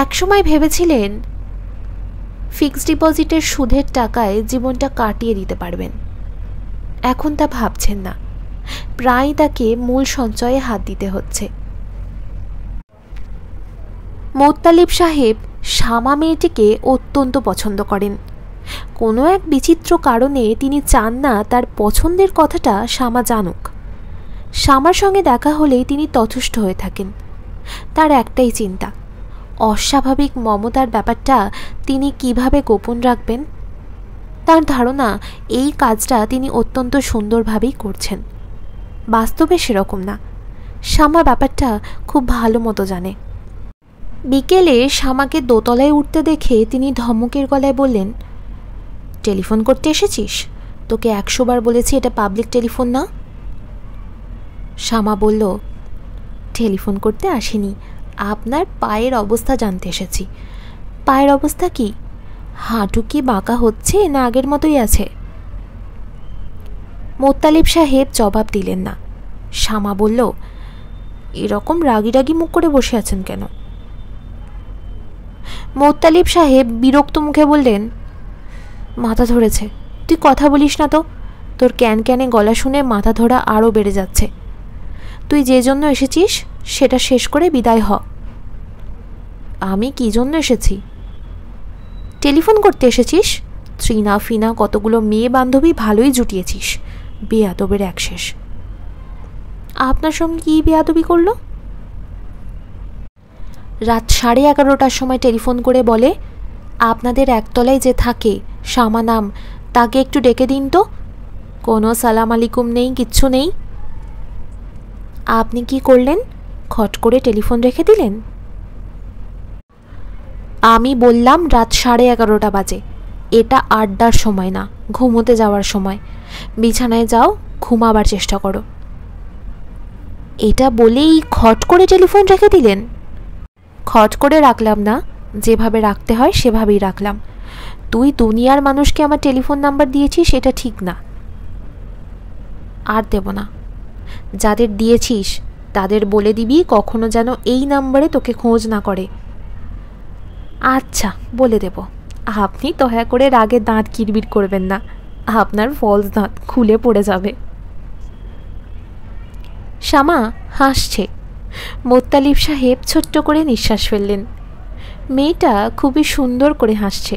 একসময় ভেবেছিলেন ফিক্সড ডিপোজিটের সুদের টাকায় জীবনটা কাটিয়ে দিতে পারবেন। এখন তা ভাবছেন না, প্রায় তাকে মূল সঞ্চয়ে হাত দিতে হচ্ছে। মোত্তালিব সাহেব শামা মেয়েটিকে অত্যন্ত পছন্দ করেন। কোনো এক বিচিত্র কারণে তিনি চান না তার পছন্দের কথাটা শামা জানুক। শামার সঙ্গে দেখা হলেই তিনি তথস্থ হয়ে থাকেন। তার একটাই চিন্তা, অস্বাভাবিক মমতার ব্যাপারটা তিনি কিভাবে গোপন রাখবেন। তার ধারণা এই কাজটা তিনি অত্যন্ত সুন্দরভাবেই করছেন। বাস্তবে সেরকম না, শামা ব্যাপারটা খুব ভালো মতো জানে। বিকেলে শামাকে দোতলায় উঠতে দেখে তিনি ধমকের গলায় বললেন, টেলিফোন করতে এসেছিস? তোকে 100 বার বলেছি এটা পাবলিক টেলিফোন না। শামা বলল, টেলিফোন করতে আসিনি, আপনার পায়ের অবস্থা জানতে এসেছি। পায়ের অবস্থা কি? হাঁটু কি বাঁকা হচ্ছে না আগের মতোই আছে? মোত্তালিব সাহেব জবাব দিলেন না। শামা বলল, এরকম রাগি রাগি মুখ করে বসে আছেন কেন? মোত্তালিব সাহেব বিরক্ত মুখে বললেন, মাথা ধরেছে, তুই কথা বলিস না তো। তোর ক্যান ক্যানে গলা শুনে মাথা ধরা আরও বেড়ে যাচ্ছে। তুই যে জন্য এসেছিস সেটা শেষ করে বিদায় হ। আমি কি জন্য এসেছি? টেলিফোন করতে এসেছিস? ত্রিনা ফিনা কতগুলো মেয়ে বান্ধবী ভালোই জুটিয়েছিস, বেয়াদবের এক শেষ। আপনার সঙ্গে কি বেয়াদবি করলো? রাত 11:30টার সময় টেলিফোন করে বলে, আপনাদের একতলায় যে থাকে শামা নাম, তাকে একটু ডেকে দিন তো। কোনো সালাম আলাইকুম নেই, কিচ্ছু নেই। আপনি কি করলেন? খট করে টেলিফোন রেখে দিলেন। আমি বললাম রাত 11:30 বাজে, এটা আড্ডার সময় না, ঘুমোতে যাওয়ার সময়। বিছানায় যাও, ঘুমাবার চেষ্টা করো। এটা বলেই খট করে টেলিফোন রেখে দিলেন? খট করে রাখলাম না, যেভাবে রাখতে হয় সেভাবেই রাখলাম। তুই দুনিয়ার মানুষকে আমার টেলিফোন নাম্বার দিয়েছিস, এটা ঠিক না। আর দেব না। যাদের দিয়েছিস তাদের বলে দিবি কখনো যেন এই নাম্বারে তোকে খোঁজ না করে। আচ্ছা, বলে দেব। আপনি দয়া করে রাগে দাঁত কিরবির করবেন না, আপনার ফলস দাঁত খুলে পড়ে যাবে। শ্যামা হাসছে। মোত্তালিব সাহেব ছোট্ট করে নিঃশ্বাস ফেললেন। মেয়েটা খুবই সুন্দর করে হাসছে,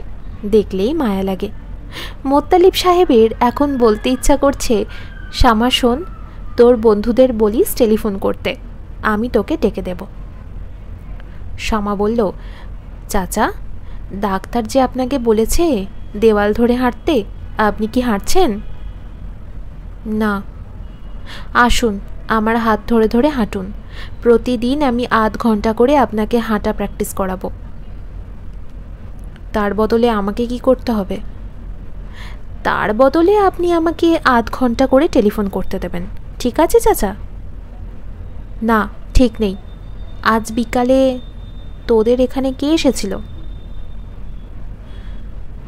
দেখলেই মায়া লাগে। মোত্তালিব সাহেবের এখন বলতে ইচ্ছা করছে, শ্যামা শোন, তোর বন্ধুদের বলিস টেলিফোন করতে, আমি তোকে ডেকে দেব। শ্যামা বলল, চাচা, ডাক্তার যে আপনাকে বলেছে দেওয়াল ধরে হাঁটতে, আপনি কি হাঁটছেন? না। আসুন, আমার হাত ধরে ধরে হাঁটুন। প্রতিদিন আমি আধ ঘন্টা করে আপনাকে হাঁটা প্র্যাকটিস করাবো। তার বদলে আমাকে কি করতে হবে? তার বদলে আপনি আমাকে আধ ঘন্টা করে টেলিফোন করতে দেবেন, ঠিক আছে চাচা? না, ঠিক নেই। আজ বিকালে তোদের এখানে কে এসেছিল?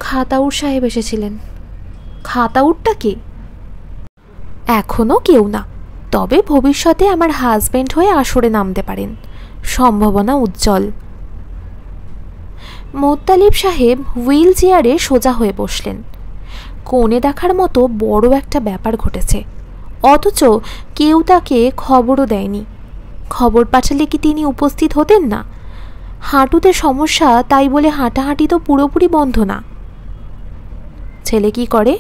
খাতাউর সাহেব এসেছিলেন। খাতাউরটা কে? এখনও কেউ না, তবে ভবিষ্যতে আমার হাজব্যান্ড হয়ে আসরে নামতে পারেন, সম্ভাবনা উজ্জ্বল। মোত্তালিব সাহেব হুইল চেয়ারে সোজা হয়ে বসলেন। কোণে দেখার মতো বড় একটা ব্যাপার ঘটেছে, অথচ কেউ তাকে খবরও দেয়নি। খবর পাঠালে কি তিনি উপস্থিত হতেন না? হাঁটুতে সমস্যা, তাই বলে হাঁটাহাঁটি তো পুরোপুরি বন্ধ না। ছেলে কি করে?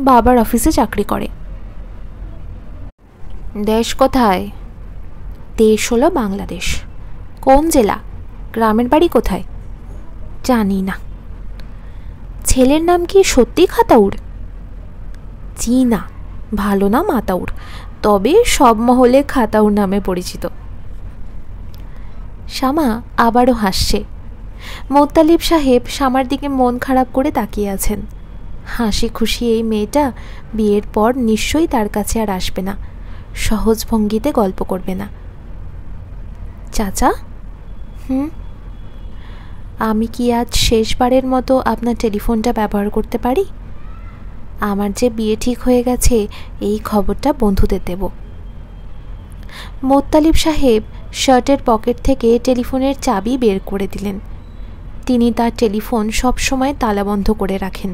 বাবার অফিসে চাকরি করে। দেশ কোথায়? দেশ হলো বাংলাদেশ। কোন জেলা? গ্রামের বাড়ি কোথায়? জানি না। ছেলের নাম কি সত্যি খাতাউর? জি না, ভালো নাম আতাউর, তবে সব মহলে খাতাউর নামে পরিচিত। শ্যামা আবারও হাসছে। মোত্তালিব সাহেব শ্যামার দিকে মন খারাপ করে তাকিয়ে আছেন। হাসি খুশি এই মেয়েটা বিয়ের পর নিশ্চয়ই তার কাছে আর আসবে না, সহজ ভঙ্গিতে গল্প করবে না। চাচা, আমি কি আজ শেষবারের মতো আপনার টেলিফোনটা ব্যবহার করতে পারি? আমার যে বিয়ে ঠিক হয়ে গেছে এই খবরটা বন্ধুদের দেব। মোত্তালিব সাহেব শার্টের পকেট থেকে টেলিফোনের চাবি বের করে দিলেন। তিনি তার টেলিফোন সবসময় তালাবন্ধ করে রাখেন।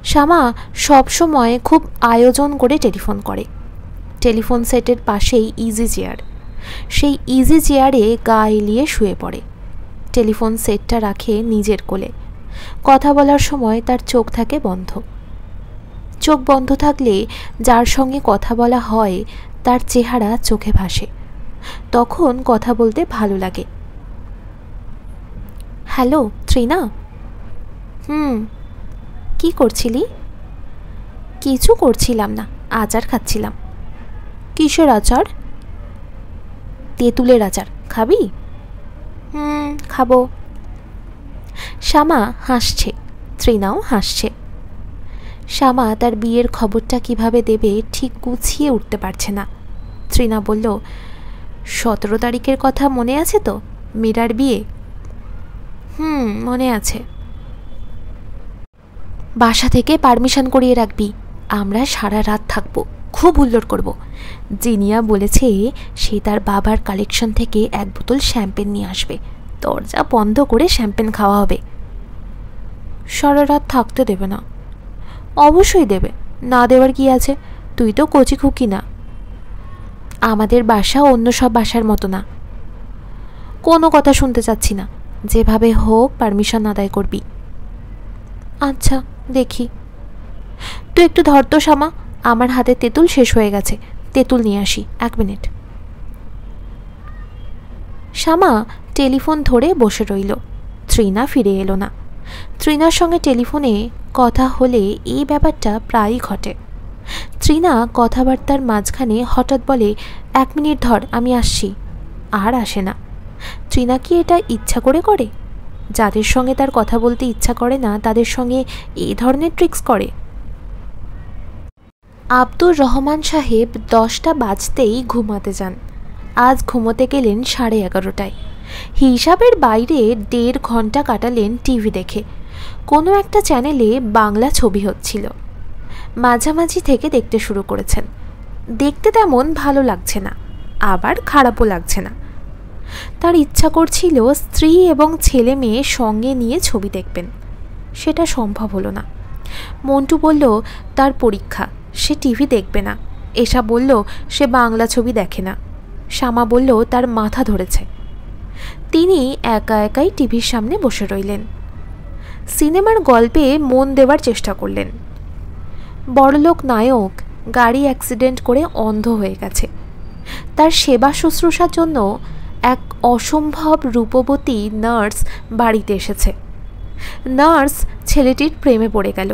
শ্যামা সবসময় খুব আয়োজন করে টেলিফোন করে। টেলিফোন সেটের পাশেই ইজি চেয়ার, সেই ইজি চেয়ারে গা এলিয়ে শুয়ে পড়ে। টেলিফোন সেটটা রাখে নিজের কোলে। কথা বলার সময় তার চোখ থাকে বন্ধ। চোখ বন্ধ থাকলে যার সঙ্গে কথা বলা হয় তার চেহারা চোখে ভাসে, তখন কথা বলতে ভালো লাগে। হ্যালো ত্রিনা। কি করছিলি? কিছু করছিলাম না, আচার খাচ্ছিলাম। কিসের আচার? তেঁতুলের আচার। খাবি? খাবো। শ্যামা হাসছে, ত্রিনাও হাসছে। শ্যামা তার বিয়ের খবরটা কিভাবে দেবে ঠিক গুছিয়ে উঠতে পারছে না। ত্রিনা বলল, 17 তারিখের কথা মনে আছে তো, মীরার বিয়ে? মনে আছে। বাসা থেকে পারমিশন করিয়ে রাখবি, আমরা সারা রাত থাকবো, খুব হুল্লোড় করব। জিনিয়া বলেছে সে তার বাবার কালেকশন থেকে 1 বোতল শ্যাম্পেন নিয়ে আসবে, দরজা বন্ধ করে শ্যাম্পেন খাওয়া হবে। সারা রাত থাকতে দেবে না? অবশ্যই দেবে, না দেওয়ার কি আছে, তুই তো কচি খুকি না। আমাদের বাসা অন্য সব বাসার মতো না। কোনো কথা শুনতে চাচ্ছি না, যেভাবে হোক পারমিশন আদায় করবি। আচ্ছা দেখি। তুই একটু ধর তো শ্যামা, আমার হাতে তেঁতুল শেষ হয়ে গেছে, তেঁতুল নিয়ে আসি, 1 মিনিট। শ্যামা টেলিফোন ধরে বসে রইল। ত্রিনা ফিরে এলো না। ত্রিনার সঙ্গে টেলিফোনে কথা হলে এই ব্যাপারটা প্রায়ই ঘটে। ত্রিনা কথাবার্তার মাঝখানে হঠাৎ বলে, 1 মিনিট ধর, আমি আসছি, আর আসে না। ত্রিনা কি এটা ইচ্ছা করে করে? যাদের সঙ্গে তার কথা বলতে ইচ্ছা করে না তাদের সঙ্গে এই ধরনের ট্রিক্স করে? আব্দুর রহমান সাহেব 10টা বাজতেই ঘুমাতে যান। আজ ঘুমোতে গেলেন 11:30টায়। হিসাবের বাইরে 1.5 ঘন্টা কাটালেন টিভি দেখে। কোনো একটা চ্যানেলে বাংলা ছবি হচ্ছিল। মাঝামাঝি থেকে দেখতে শুরু করেছেন। দেখতে তেমন ভালো লাগছে না, আবার খারাপও লাগছে না। তার ইচ্ছা করছিল স্ত্রী এবং ছেলে মেয়ে সঙ্গে নিয়ে ছবি দেখবেন, সেটা সম্ভব হলো না। মন্টু বলল তার পরীক্ষা, সে টিভি দেখবে না। এসা বলল সে বাংলা ছবি দেখে না। শ্যামা বলল তার মাথা ধরেছে। তিনি একা একাই টিভির সামনে বসে রইলেন। সিনেমার গল্পে মন দেওয়ার চেষ্টা করলেন। বড়লোক নায়ক গাড়ি অ্যাক্সিডেন্ট করে অন্ধ হয়ে গেছে। তার সেবা শুশ্রূষার জন্য এক অসম্ভব রূপবতী নার্স বাড়িতে এসেছে। নার্স ছেলেটির প্রেমে পড়ে গেল,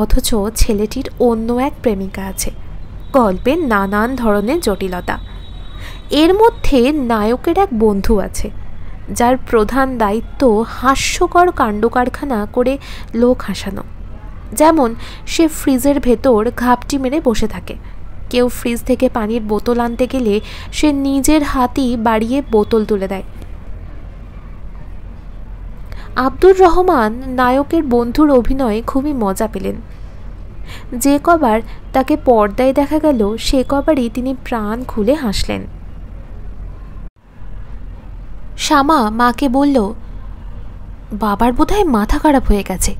অথচ ছেলেটির অন্য এক প্রেমিকা আছে। গল্পের নানান ধরনের জটিলতা। এর মধ্যে নায়কের এক বন্ধু আছে, যার প্রধান দায়িত্ব হাস্যকর কাণ্ডকারখানা করে লোক হাসানো। যেমন সে ফ্রিজের ভেতর ঘাপটি মেরে বসে থাকে। কেউ ফ্রিজ থেকে পানির বোতল আনতে গেলে সে নিজের হাতই বাড়িয়ে বোতল তুলে দেয়। আব্দুর রহমান নায়কের বন্ধুর অভিনয়ে খুবই মজা পেলেন। যে কবার তাকে পর্দায় দেখা গেল সে কবারই তিনি প্রাণ খুলে হাসলেন। শ্যামা মাকে বলল, বাবার বোধহয় মাথা খারাপ হয়ে গেছে,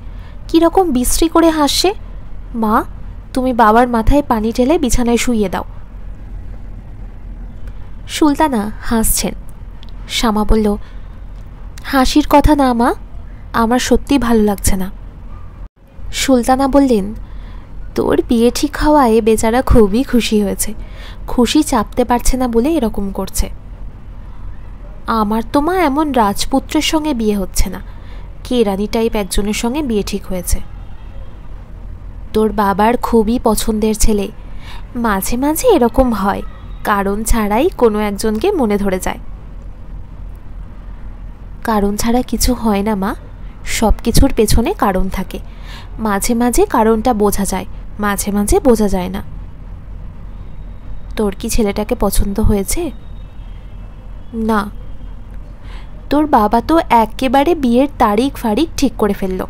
কীরকম বিশ্রী করে হাসছে। মা, তুমি বাবার মাথায় পানি ঢেলে বিছানায় শুইয়ে দাও। সুলতানা হাসছেন। শ্যামা বলল, হাসির কথা না মা, আমার সত্যি ভালো লাগছে না। সুলতানা বললেন, তোর বিয়ে ঠিক হওয়ায় বেচারা খুবই খুশি হয়েছে, খুশি চাপতে পারছে না বলে এরকম করছে। আমার তো মা এমন রাজপুত্রের সঙ্গে বিয়ে হচ্ছে না, কেরানি টাইপ একজনের সঙ্গে বিয়ে ঠিক হয়েছে। তোর বাবার খুবই পছন্দের ছেলে। মাঝে মাঝে এরকম হয়, কারণ ছাড়াই কোনো একজনকে মনে ধরে যায়। কারণ ছাড়া কিছু হয় না মা, সব কিছুর পেছনে কারণ থাকে। মাঝে মাঝে কারণটা বোঝা যায়, মাঝে মাঝে বোঝা যায় না। তোর কি ছেলেটাকে পছন্দ হয়েছে? না। তোর বাবা তো একেবারে বিয়ের তারিখ ফারিখ ঠিক করে ফেলল।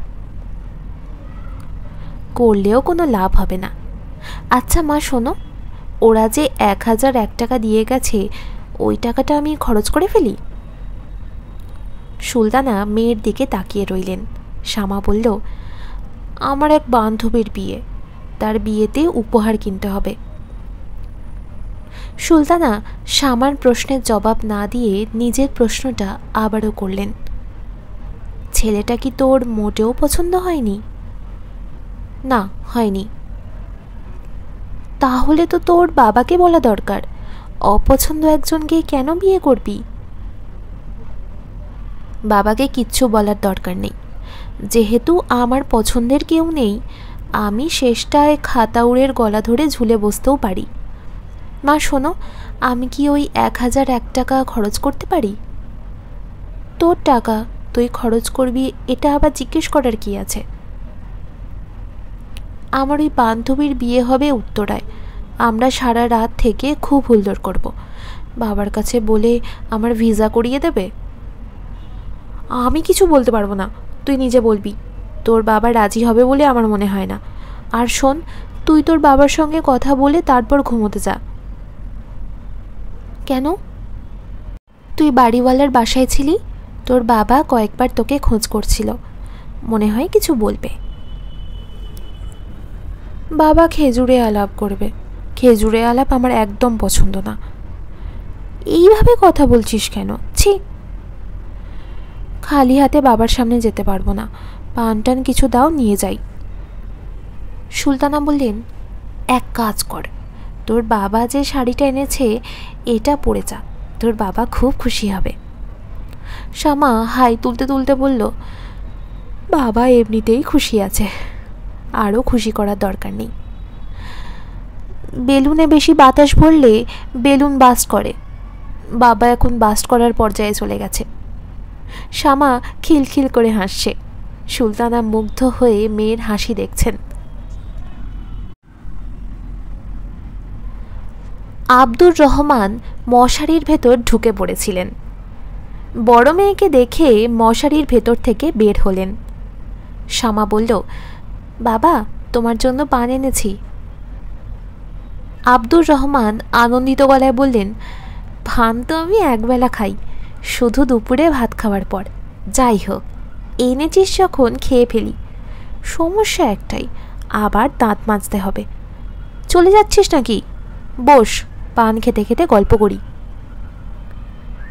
করলেও কোনো লাভ হবে না। আচ্ছা মা শোনো, ওরা যে 1001 টাকা দিয়ে গেছে, ওই টাকাটা আমি খরচ করে ফেলি? সুলতানা মেয়ের দিকে তাকিয়ে রইলেন। শ্যামা বলল, আমার এক বান্ধবীর বিয়ে, তার বিয়েতে উপহার কিনতে হবে। সুলতানা শ্যামার প্রশ্নের জবাব না দিয়ে নিজের প্রশ্নটা আবারও করলেন, ছেলেটা কি তোর মোটেও পছন্দ হয়নি? না, হয়নি। তাহলে তো তোর বাবাকে বলা দরকার, অপছন্দ একজনকে কেন বিয়ে করবি? বাবাকে কিচ্ছু বলার দরকার নেই। যেহেতু আমার পছন্দের কেউ নেই, আমি শেষটায় খাতাউড়ের গলা ধরে ঝুলে বসতেও পারি। মা শোনো, আমি কি ওই 1001 টাকা খরচ করতে পারি? তোর টাকা, তুই খরচ করবি, এটা আবার জিজ্ঞেস করার কি আছে? আমার ওই বান্ধবীর বিয়ে হবে উত্তরায়। আমরা সারা রাত থেকে খুব হুল্লোড় করব। বাবার কাছে বলে আমার ভিসা করিয়ে দেবে। আমি কিছু বলতে পারবো না, তুই নিজে বলবি। তোর বাবা রাজি হবে বলে আমার মনে হয় না। আর শোন, তুই তোর বাবার সঙ্গে কথা বলে তারপর ঘুমোতে যা। কেন? তুই বাড়িওয়ালার বাসায় ছিলি, তোর বাবা কয়েকবার তোকে খোঁজ করছিল, মনে হয় কিছু বলবে। বাবা খেজুরে আলাপ করবে। খেজুরে আলাপ আমার একদম পছন্দ না। এইভাবে কথা বলছিস কেন? ছি, খালি হাতে বাবার সামনে যেতে পারবো না, পান টান কিছু দাও, নিয়ে যাই। সুলতানা বললেন, এক কাজ কর, তোর বাবা যে শাড়িটা এনেছে এটা পরে যা, তোর বাবা খুব খুশি হবে। শ্যামা হাই তুলতে তুলতে বলল, বাবা এমনিতেই খুশি আছে, আরও খুশি করার দরকার নেই। বেলুনে বেশি বাতাস ভরলে বেলুন বাস্ট করে। বাবা এখন বাস্ট করার পর্যায়ে চলে গেছে। শ্যামা খিলখিল করে হাসছে। সুলতানা মুগ্ধ হয়ে মেয়ের হাসি দেখছেন। আব্দুর রহমান মশারির ভেতর ঢুকে পড়েছিলেন। বড় মেয়েকে দেখে মশারির ভেতর থেকে বের হলেন। শ্যামা বলল, বাবা, তোমার জন্য পান এনেছি। আব্দুর রহমান আনন্দিত গলায় বললেন, পান তো আমি একবেলা খাই, শুধু দুপুরে ভাত খাওয়ার পর। যাই হোক, এনেছিস যখন খেয়ে ফেলি। সমস্যা একটাই, আবার দাঁত মাজতে হবে। চলে যাচ্ছিস নাকি? বস, পান খেতে খেতে গল্প করি।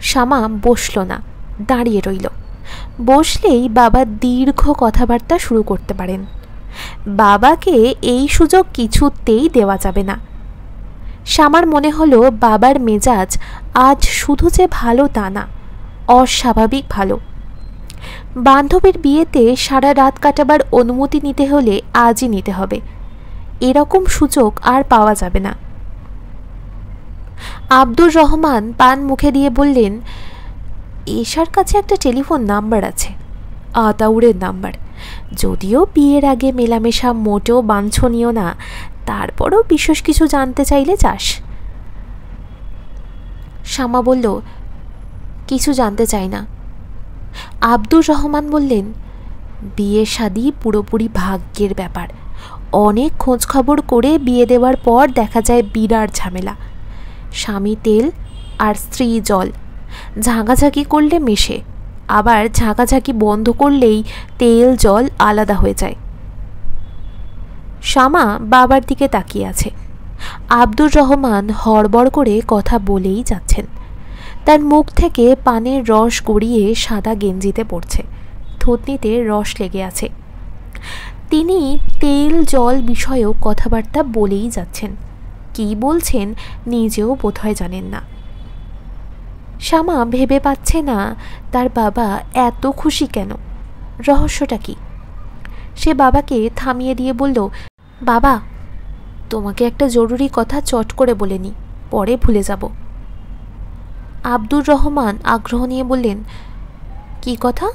শ্যামা বসল না, দাঁড়িয়ে রইল। বসলেই বাবা দীর্ঘ কথাবার্তা শুরু করতে পারেন। বাবাকে এই সুযোগ কিছুতেই দেওয়া যাবে না। শ্যামার মনে হলো বাবার মেজাজ আজ শুধু যে ভালো তা না, অস্বাভাবিক ভালো। বান্ধবীর বিয়েতে সারা রাত কাটাবার অনুমতি নিতে হলে আজই নিতে হবে। এরকম সুযোগ আর পাওয়া যাবে না। আব্দুর রহমান পান মুখে দিয়ে বললেন, এশার কাছে একটা টেলিফোন নাম্বার আছে, আতাউরের নাম্বার। যদিও বিয়ের আগে মেলামেশা মোটেও বাঞ্ছনীয় না, তারপরও বিশেষ কিছু জানতে চাইলে চাস। শ্যামা বলল, কিছু জানতে চাই না। আব্দুর রহমান বললেন, বিয়ে শাদী পুরোপুরি ভাগ্যের ব্যাপার। অনেক খোঁজ খবর করে বিয়ে দেওয়ার পর দেখা যায় বিরাট ঝামেলা। স্বামী তেল আর স্ত্রী জল, ঝাঁকাঝাঁকি করলে মেশে, আবার ঝাঁকাঝাঁকি বন্ধ করলেই তেল জল আলাদা হয়ে যায়। শ্যামা বাবার দিকে তাকিয়ে আছে। আব্দুর রহমান হড়বড় করে কথা বলেই যাচ্ছেন। তার মুখ থেকে পানের রস গড়িয়ে সাদা গেঞ্জিতে পড়ছে, থুতনিতে রস লেগে আছে। তিনি তেল জল বিষয়েও কথাবার্তা বলেই যাচ্ছেন। কি বলছেন নিজেও বোধহয় জানেন না। শ্যামা ভেবে পাচ্ছে না তার বাবা এত খুশি কেন, রহস্যটা কি। সে বাবাকে থামিয়ে দিয়ে বলল, বাবা, তোমাকে একটা জরুরি কথা চট করে বলে নি, পরে ভুলে যাব। আব্দুর রহমান আগ্রহ নিয়ে বললেন, কি কথা?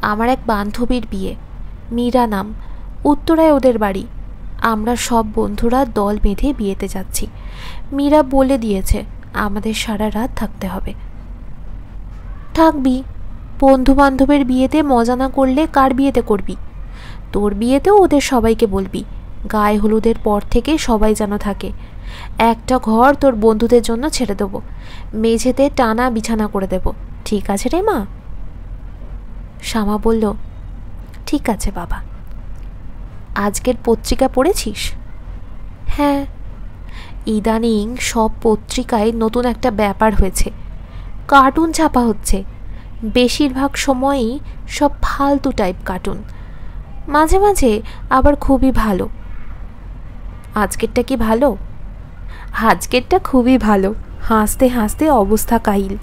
আমার এক বান্ধবীর বিয়ে, মীরা নাম, উত্তরায় ওদের বাড়ি। আমরা সব বন্ধুরা দল বেঁধে বিয়েতে যাচ্ছি। মীরা বলে দিয়েছে আমাদের সারা রাত থাকতে হবে। থাকবি, বন্ধু বান্ধবের বিয়েতে মজা না করলে কার বিয়েতে করবি? তোর বিয়েতেও ওদের সবাইকে বলবি গায়ে হলুদের পর থেকে সবাই যেন থাকে। একটা ঘর তোর বন্ধুদের জন্য ছেড়ে দেবো, মেঝেতে টানা বিছানা করে দেব। ঠিক আছে রে মা? শ্যামা বলল, ঠিক আছে বাবা। আজকের পত্রিকা পড়েছিস? হ্যাঁ, ইদানিং সব পত্রিকায় নতুন একটা ব্যাপার হয়েছে, কার্টুন ছাপা হচ্ছে। বেশিরভাগ সময়ই সব ফালতু টাইপ কার্টুন, মাঝে মাঝে আবার খুবই ভালো। আজকেরটা কি ভালো? আজকেরটা খুবই ভালো। হাসতে হাসতে অবস্থা কাহিল।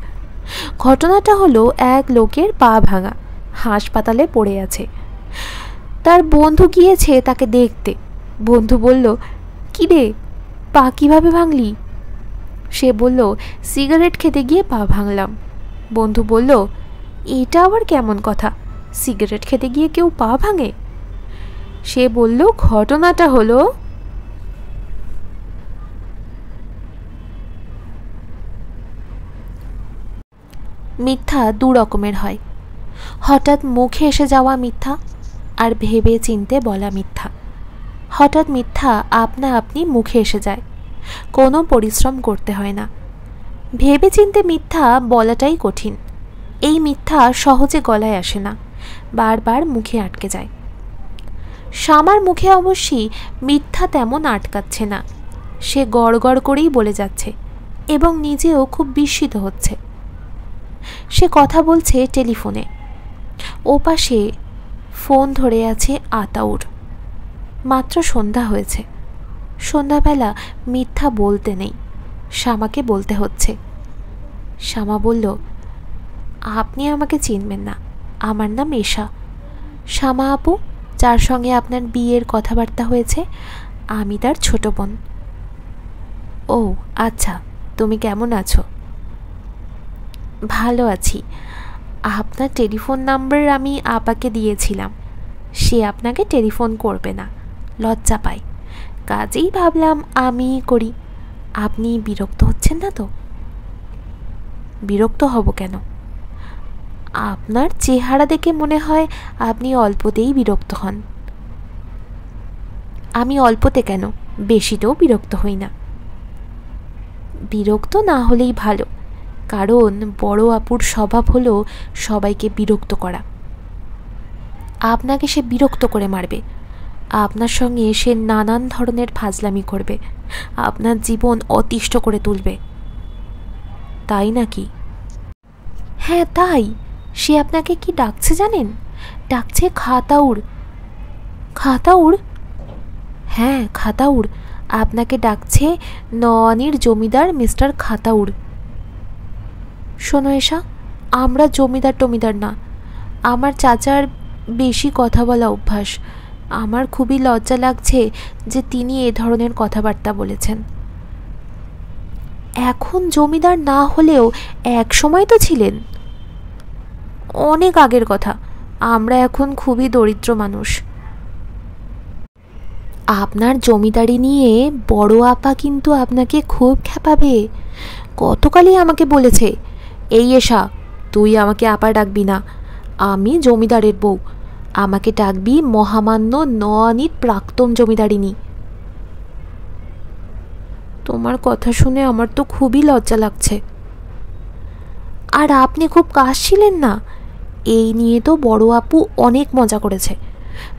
ঘটনাটা হলো, এক লোকের পা ভাঙা, হাসপাতালে পড়ে আছে। তার বন্ধু গিয়েছে তাকে দেখতে। বন্ধু বলল, কি রে, পা কীভাবে ভাঙলি? সে বলল, সিগারেট খেতে গিয়ে পা ভাঙলাম। বন্ধু বলল, এটা আবার কেমন কথা, সিগারেট খেতে গিয়ে কেউ পা ভাঙে? সে বলল, ঘটনাটা হলো, মিথ্যা দু রকমের হয়, হঠাৎ মুখে এসে যাওয়া মিথ্যা আর ভেবে চিনতে বলা মিথ্যা। হঠাৎ মিথ্যা আপনা আপনি মুখে এসে যায়, কোনো পরিশ্রম করতে হয় না। ভেবে চিনতে মিথ্যা বলাটাই কঠিন। এই মিথ্যা সহজে গলায় আসে না, বারবার মুখে আটকে যায়। শ্যামার মুখে অবশ্যই মিথ্যা তেমন আটকাচ্ছে না। সে গড় গড় করেই বলে যাচ্ছে এবং নিজেও খুব বিস্মিত হচ্ছে। সে কথা বলছে টেলিফোনে। ওপাশে ফোন ধরে আছে আতাউর। মাত্র সন্ধ্যা হয়েছে। সন্ধ্যাবেলা মিথ্যা বলতে নেই, শ্যামাকে বলতে হচ্ছে। শ্যামা বলল, আপনি আমাকে চিনবেন না, আমার নাম এশা। শ্যামা আপু, যার সঙ্গে আপনার বিয়ের কথাবার্তা হয়েছে, আমি তার ছোট বোন। ও আচ্ছা, তুমি কেমন আছো? ভালো আছি। আপনার টেলিফোন নাম্বার আমি আপাকে দিয়েছিলাম, সে আপনাকে টেলিফোন করবে না, লজ্জা পায়। কাজেই ভাবলাম আমিই করি। আপনি বিরক্ত হচ্ছেন না তো? বিরক্ত হব কেন? আপনার চেহারা দেখে মনে হয় আপনি অল্পতেই বিরক্ত হন। আমি অল্পতে কেন, বেশিতেও বিরক্ত হই না। বিরক্ত না হলেই ভালো, কারণ বড় আপুর স্বভাব হলো সবাইকে বিরক্ত করা। আপনাকে সে বিরক্ত করে মারবে, আপনার সঙ্গে সে নানান ধরনের ফাজলামি করবে, আপনার জীবন অতিষ্ঠ করে তুলবে। তাই নাকি? হ্যাঁ তাই। সে আপনাকে কি ডাকছে জানেন? ডাকছে খাতাউর। খাতাউর? হ্যাঁ খাতাউর, আপনাকে ডাকছে নওয়ানির জমিদার মিস্টার খাতাউর। শোনো এসা, আমরা জমিদার টমিদার না। আমার চাচার বেশি কথা বলা অভ্যাস। আমার খুবই লজ্জা লাগছে যে তিনি এ ধরনের কথাবার্তা বলেছেন। এখন জমিদার না হলেও এক সময় তো ছিলেন। অনেক আগের কথা, আমরা এখন খুবই দরিদ্র মানুষ। আপনার জমিদারি নিয়ে বড় আপা কিন্তু আপনাকে খুব খেপাবে। গতকালই আমাকে বলেছে, এই এসা, তুই আমাকে আপা ডাকবি না, আমি জমিদারের বউ, আমাকে ডাকবি মহামান্য নওয়ানির প্রাক্তন জমিদারিনী। তোমার কথা শুনে আমার তো খুবই লজ্জা লাগছে। আর আপনি খুব কাশছিলেন না, এই নিয়ে তো বড় আপু অনেক মজা করেছে।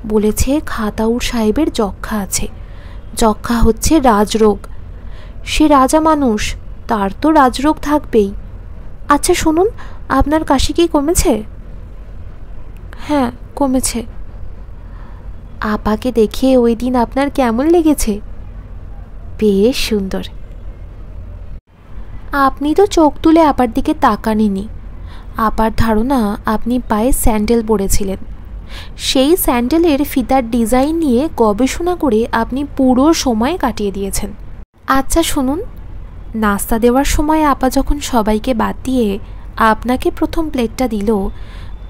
বলেছে খাতাউর সাহেবের যক্ষা আছে। যক্ষা হচ্ছে রাজরোগ। সে রাজা মানুষ, তার তো রাজরোগ থাকবেই। আচ্ছা শুনুন, আপনার কাশি কি কমেছে? হ্যাঁ কমেছে। আপাকে দেখে ওই দিন আপনার কেমন লেগেছে? বেশ সুন্দর। আপনি তো চোখ তুলে আপার দিকে তাকাননি। আপার ধারণা আপনি পায়ে স্যান্ডেল পরেছিলেন। সেই স্যান্ডেলের ফিতার ডিজাইন নিয়ে গবেষণা করে আপনি পুরো সময় কাটিয়ে দিয়েছেন। আচ্ছা শুনুন, নাস্তা দেওয়ার সময় আপা যখন সবাইকে বাদ দিয়ে আপনাকে প্রথম প্লেটটা দিল,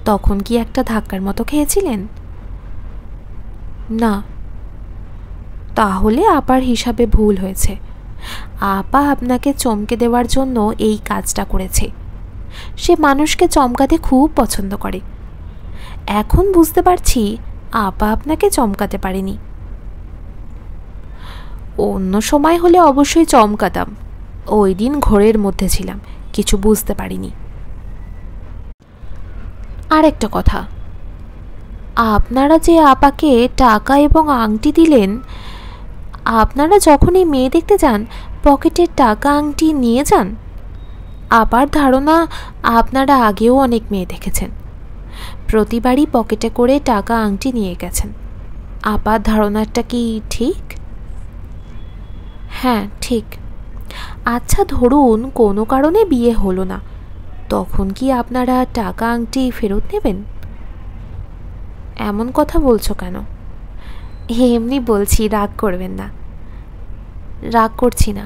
তখন কি একটা ধাক্কার মতো খেয়েছিলেন? না। তাহলে আপার হিসাবে ভুল হয়েছে। আপা আপনাকে চমকে দেওয়ার জন্য এই কাজটা করেছে। সে মানুষকে চমকাতে খুব পছন্দ করে। এখন বুঝতে পারছি আপা আপনাকে চমকাতে পারেনি। অন্য সময় হলে অবশ্যই চমকাতাম, ওই দিন ঘোরের মধ্যে ছিলাম, কিছু বুঝতে পারিনি। আর একটা কথা, আপনারা যে আপাকে টাকা এবং আংটি দিলেন, আপনারা যখনই মেয়ে দেখতে যান পকেটের টাকা আংটি নিয়ে যান। আপার ধারণা আপনারা আগেও অনেক মেয়ে দেখেছেন, প্রতিবারই পকেটে করে টাকা আংটি নিয়ে গেছেন। আপার ধারণাটা কি ঠিক? হ্যাঁ ঠিক। আচ্ছা ধরুন কোনো কারণে বিয়ে হলো না, তখন কি আপনারা টাকা আংটি ফেরত নেবেন? এমন কথা বলছো কেন? এমনি বলছি, রাগ করবেন না। রাগ করছি না,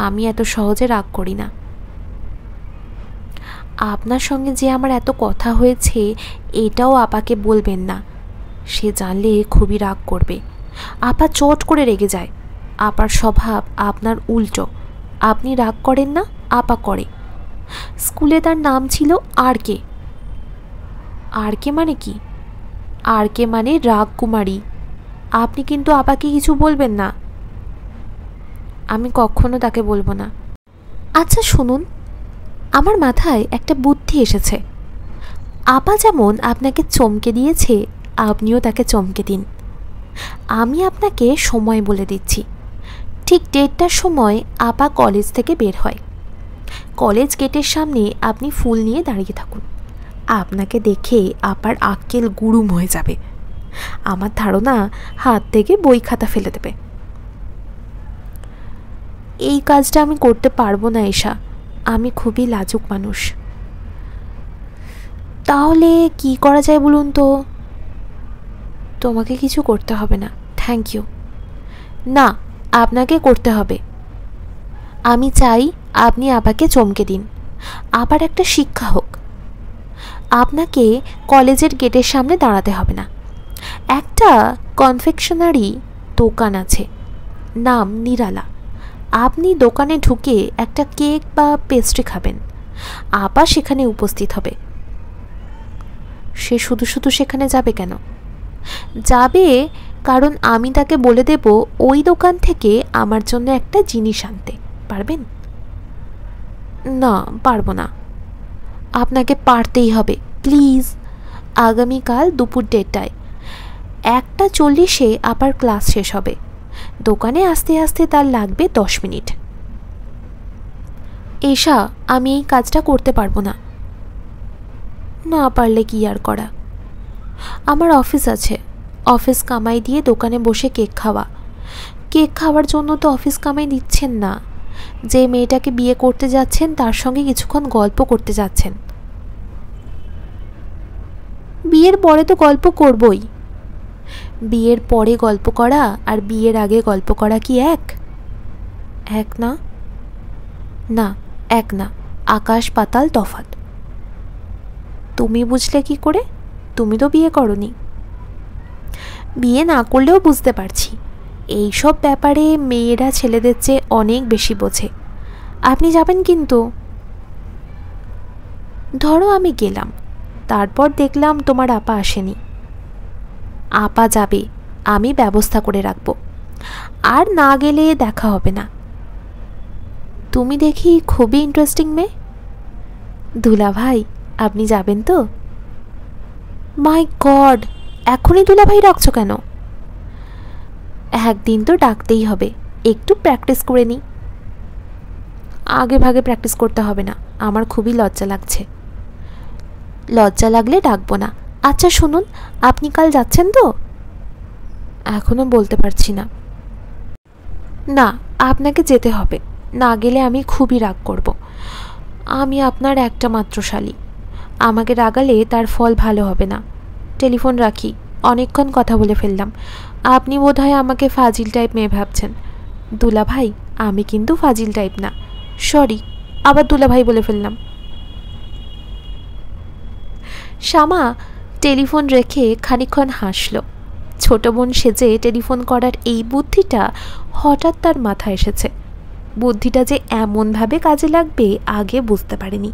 আমি এত সহজে রাগ করি না। আপনার সঙ্গে যে আমার এত কথা হয়েছে এটাও আপাকে বলবেন না, সে জানলে খুবই রাগ করবে। আপা চট করে রেগে যায়। আপার স্বভাব আপনার উল্টো। আপনি রাগ করেন না, আপা করে। স্কুলে তার নাম ছিল আর কে। আর কে মানে কি? আর কে মানে রাগকুমারী। আপনি কিন্তু আপাকে কিছু বলবেন না। আমি কখনো তাকে বলবো না। আচ্ছা শুনুন, আমার মাথায় একটা বুদ্ধি এসেছে। আপা যেমন আপনাকে চমকে দিয়েছে, আপনিও তাকে চমকে দিন। আমি আপনাকে সময় বলে দিচ্ছি। ঠিক 1:30টার সময় আপা কলেজ থেকে বের হয়। কলেজ গেটের সামনে আপনি ফুল নিয়ে দাঁড়িয়ে থাকুন। আপনাকে দেখে আপার আক্কেল গুড়ুম হয়ে যাবে। আমার ধারণা হাত থেকে বই খাতা ফেলে দেবে। এই কাজটা আমি করতে পারবো না এশা, আমি খুবই লাজুক মানুষ। তাহলে কি করা যায় বলুন তো? তোমাকে কিছু করতে হবে না, থ্যাংক ইউ। না, আপনাকে করতে হবে। আমি চাই আপনি আপাকে চমকে দিন, আবার একটা শিক্ষা হোক। আপনাকে কলেজের গেটের সামনে দাঁড়াতে হবে না। একটা কনফেকশনারি দোকান আছে, নাম নিরালা। আপনি দোকানে ঢুকে একটা কেক বা পেস্ট্রি খাবেন, আপা সেখানে উপস্থিত হবে। সে শুধু শুধু সেখানে যাবে কেন? যাবে কারণ আমি তাকে বলে দেব ওই দোকান থেকে আমার জন্য একটা জিনিস আনতে। পারবেন? না, পারবো না। আপনাকে পারতেই হবে, প্লিজ। আগামীকাল দুপুর 1:30টায় 1:40-এ আবার ক্লাস শেষ হবে। দোকানে আসতে আসতে তার লাগবে 10 মিনিট। এশা, আমি এই কাজটা করতে পারবো না। না পারলে কি আর করা? আমার অফিস আছে, অফিস কামাই দিয়ে দোকানে বসে কেক খাওয়া। কেক খাওয়ার জন্য তো অফিস কামাই দিচ্ছেন না, যে মেয়েটাকে বিয়ে করতে যাচ্ছেন তার সঙ্গে কিছুক্ষণ গল্প করতে যাচ্ছেন। বিয়ের পরে তো গল্প করবই। বিয়ের পরে গল্প করা আর বিয়ের আগে গল্প করা কি এক? এক না। না, এক না, আকাশ পাতাল তফাৎ। তুমি বুঝলে কি করে? তুমি তো বিয়ে করনি। বিয়ে না করলেও বুঝতে পারছি, এই সব ব্যাপারে মেয়েরা ছেলেদের চেয়ে অনেক বেশি বোঝে। আপনি যাবেন কিন্তু? ধরো আমি গেলাম, তারপর দেখলাম তোমার আপা আসেনি। আপা যাবে, আমি ব্যবস্থা করে রাখবো, আর না গেলে দেখা হবে না। তুমি দেখি খুবই ইন্টারেস্টিং মেয়ে। দুলা ভাই, আপনি যাবেন তো? মাই গড, এখনই দুলা ভাই ডাকছো কেন? একদিন তো ডাকতেই হবে, একটু প্র্যাকটিস করে নিই। আগে ভাগে প্র্যাকটিস করতে হবে না, আমার খুবই লজ্জা লাগছে। লজ্জা লাগলে ডাকবো না। আচ্ছা শুনুন, আপনি কাল যাচ্ছেন তো? এখনো বলতে পারছি না। না, আপনাকে যেতে হবে, না গেলে আমি খুবই রাগ করব। আমি আপনার একটা মাত্র শালী, আমাকে রাগালে তার ফল ভালো হবে না। টেলিফোন রাখি, অনেকক্ষণ কথা বলে ফেললাম। আপনি বোধহয় আমাকে ফাজিল টাইপ মেয়ে ভাবছেন। দুলা ভাই, আমি কিন্তু ফাজিল টাইপ না। সরি, আবার দুলা ভাই বলে ফেললাম। শ্যামা টেলিফোন রেখে খানিকক্ষণ হাসল। ছোট বোন সেজে টেলিফোন করার এই বুদ্ধিটা হঠাৎ তার মাথায় এসেছে। বুদ্ধিটা যে এমনভাবে কাজে লাগবে আগে বুঝতে পারেনি।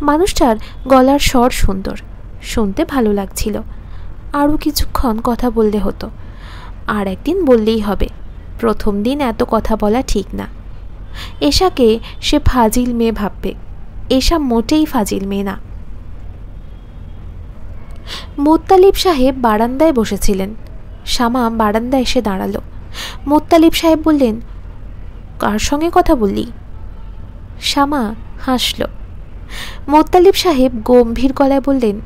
মানুষটার গলার স্বর সুন্দর, শুনতে ভালো লাগছিল। আরও কিছুক্ষণ কথা বললে হতো, আর একদিন বললেই হবে। প্রথম দিন এত কথা বলা ঠিক না। এশাকে সে ফাজিল মেয়ে ভাববে, এশা মোটেই ফাজিল মেয়ে না। মোত্তালিব সাহেব বারান্দায় বসেছিলেন। শ্যামা বারান্দায় এসে দাঁড়ালো। মোত্তালিব সাহেব বললেন, কার সঙ্গে কথা বললি? শ্যামা হাসল। মোত্তালিব সাহেব গম্ভীর গলায় বললেন,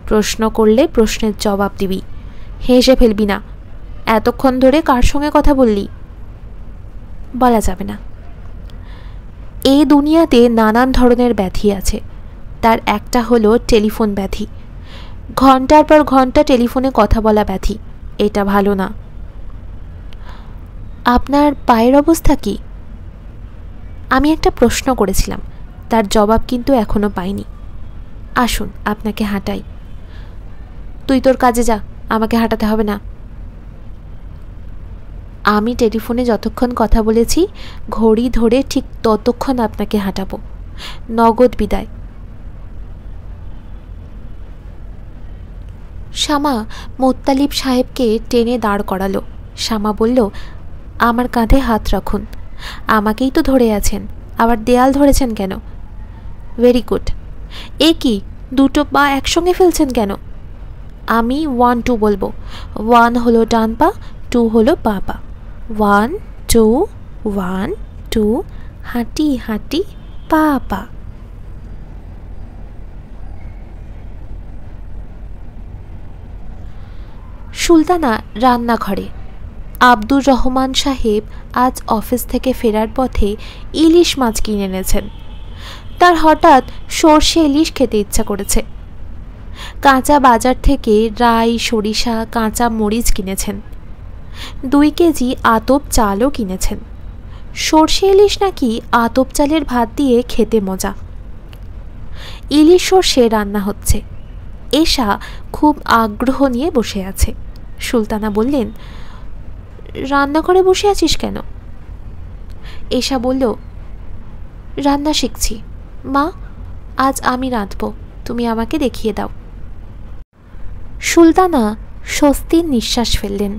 প্রশ্ন করলে প্রশ্নের জবাব দিবি, হেসে ফেলবি না। এতক্ষণ ধরে কার সঙ্গে কথা বললি? বলা যাবে না। এই দুনিয়াতে নানান ধরনের ব্যাধি আছে, তার একটা হলো টেলিফোন ব্যাধি। ঘন্টার পর ঘন্টা টেলিফোনে কথা বলা ব্যাধি, এটা ভালো না। আপনার পায়ের অবস্থা কি? আমি একটা প্রশ্ন করেছিলাম, তার জবাব কিন্তু এখনো পাইনি। আসুন আপনাকে হাঁটাই। তুই তোর কাজে যা, আমাকে হাঁটাতে হবে না। আমি টেলিফোনে যতক্ষণ কথা বলেছি ঘড়ি ধরে ঠিক ততক্ষণ আপনাকে হাঁটাবো। নগদ বিদায়। শ্যামা মোত্তালিব সাহেবকে টেনে দাঁড় করালো। শ্যামা বলল, আমার কাঁধে হাত রাখুন। আমাকেই তো ধরে আছেন, আবার দেয়াল ধরেছেন কেন? Very good. এ কি, দুটো পা একসঙ্গে ফেলছেন কেন? আমি 1 2 বলবো। 1 হলো ডান পা, 2 হলো বাঁ পা। 1 2 1 2, হাঁটি হাঁটি পা পা। সুলতানা রান্নাঘরে। আব্দুর রহমান সাহেব আজ অফিস থেকে ফেরার পথে ইলিশ মাছ কিনে এনেছেন। তার হঠাৎ সর্ষে ইলিশ খেতে ইচ্ছা করেছে। কাঁচা বাজার থেকে রাই, সরিষা, কাঁচা মরিচ কিনেছেন। 2 কেজি আতপ চালও কিনেছেন। সর্ষে ইলিশ নাকি আতপ চালের ভাত দিয়ে খেতে মজা। ইলিশ সর্ষে রান্না হচ্ছে। এশা খুব আগ্রহ নিয়ে বসে আছে। সুলতানা বললেন, রান্নাঘরে বসে আছিস কেন? এশা বলল, রান্না শিখছি মা, আজ আমি রাঁধব, তুমি আমাকে দেখিয়ে দাও। সুলতানা স্বস্তির নিঃশ্বাস ফেললেন।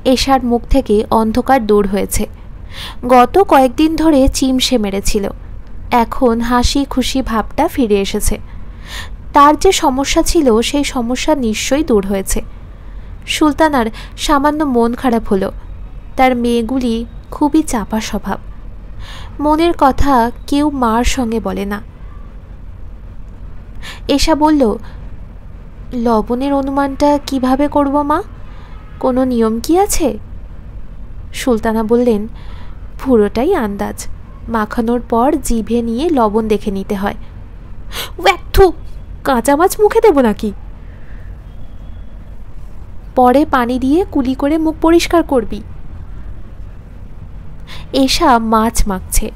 এশার মুখ থেকে অন্ধকার দূর হয়েছে। গত কয়েকদিন ধরে চিমসে মেরেছিল, এখন হাসি খুশি ভাবটা ফিরে এসেছে। তার যে সমস্যা ছিল সেই সমস্যা নিশ্চয়ই দূর হয়েছে। সুলতানার সামান্য মন খারাপ হলো। তার মেয়েগুলি খুবই চাপা স্বভাব, মনের কথা কেউ মার সঙ্গে বলে না। এশা বলল, লবণের অনুমানটা কিভাবে করব মা, কোনো নিয়ম কি আছে? সুলতানা বললেন, পুরোটাই আন্দাজ, মাখানোর পর জিভে নিয়ে লবণ দেখে নিতে হয়। ওয়াক্থু, কাঁচা মাছ মুখে দেব নাকি? পরে পানি দিয়ে কুলি করে মুখ পরিষ্কার করবি। এশা মাছ মাখছে,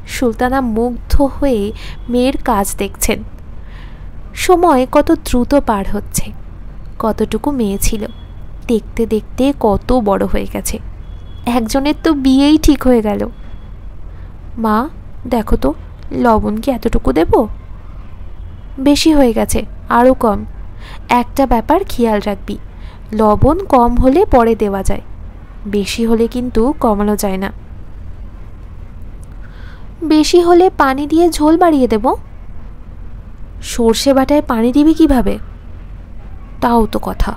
সুলতানা মুগ্ধ হয়ে মেয়ের কাজ দেখছেন। সময় কত দ্রুত পার হচ্ছে। কতটুকু মেয়ে ছিল, দেখতে দেখতে কত বড় হয়ে গেছে। একজনের তো বিয়েই ঠিক হয়ে গেল। মা দেখো তো, লবণ কি এতটুকু দেব? বেশি হয়ে গেছে, আরও কম। একটা ব্যাপার খেয়াল রাখবি, লবণ কম হলে পরে দেওয়া যায়, বেশি হলে কিন্তু কমানো যায় না। বেশি হলে পানি দিয়ে ঝোল বাড়িয়ে দেব। সর্ষে বাটায় পানি দিবি কিভাবে? তাও তো কথা।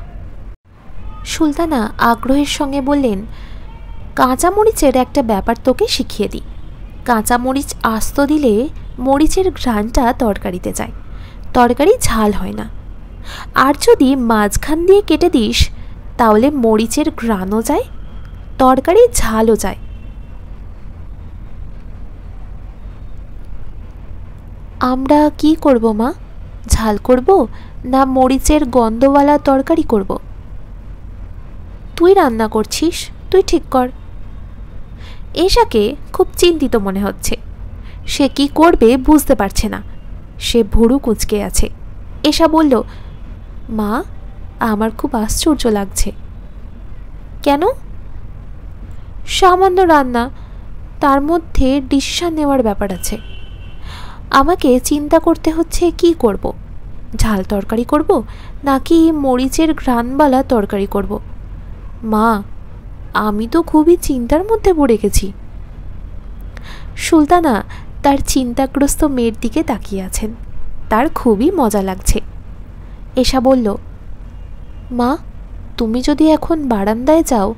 সুলতানা আগ্রহের সঙ্গে বললেন, কাঁচামরিচের একটা ব্যাপার তোকে শিখিয়ে দিই। কাঁচামরিচ আস্ত দিলে মরিচের ঘ্রাণটা তরকারিতে যায়, তরকারি ঝাল হয় না। আর যদি মাঝখান দিয়ে কেটে দিস তাহলে মরিচের ঘ্রাণও যায়, তরকারি ঝালও যায়। আমরা কি করব মা, ঝাল করব না মরিচের গন্ধওয়ালা তরকারি করব? তুই রান্না করছিস, তুই ঠিক কর। এশাকে খুব চিন্তিত মনে হচ্ছে। সে কি করবে বুঝতে পারছে না। সে ভুরু কুঁচকে আছে। এশা বলল, মা আমার খুব আশ্চর্য লাগছে। কেন? সামান্য রান্না, তার মধ্যে ডিসিশন নেওয়ার ব্যাপার আছে। আমাকে চিন্তা করতে হচ্ছে কি করব, ঝাল তরকারি করব নাকি মরিচের ঘ্রাণওয়ালা তরকারি করব। মা আমি তো খুবই চিন্তার মধ্যে পড়ে গেছি। সুলতানা তার চিন্তাগ্রস্ত মেয়ের দিকে তাকিয়ে আছেন। তার খুবই মজা লাগছে। এশা বলল, মা তুমি যদি এখন বারান্দায় যাও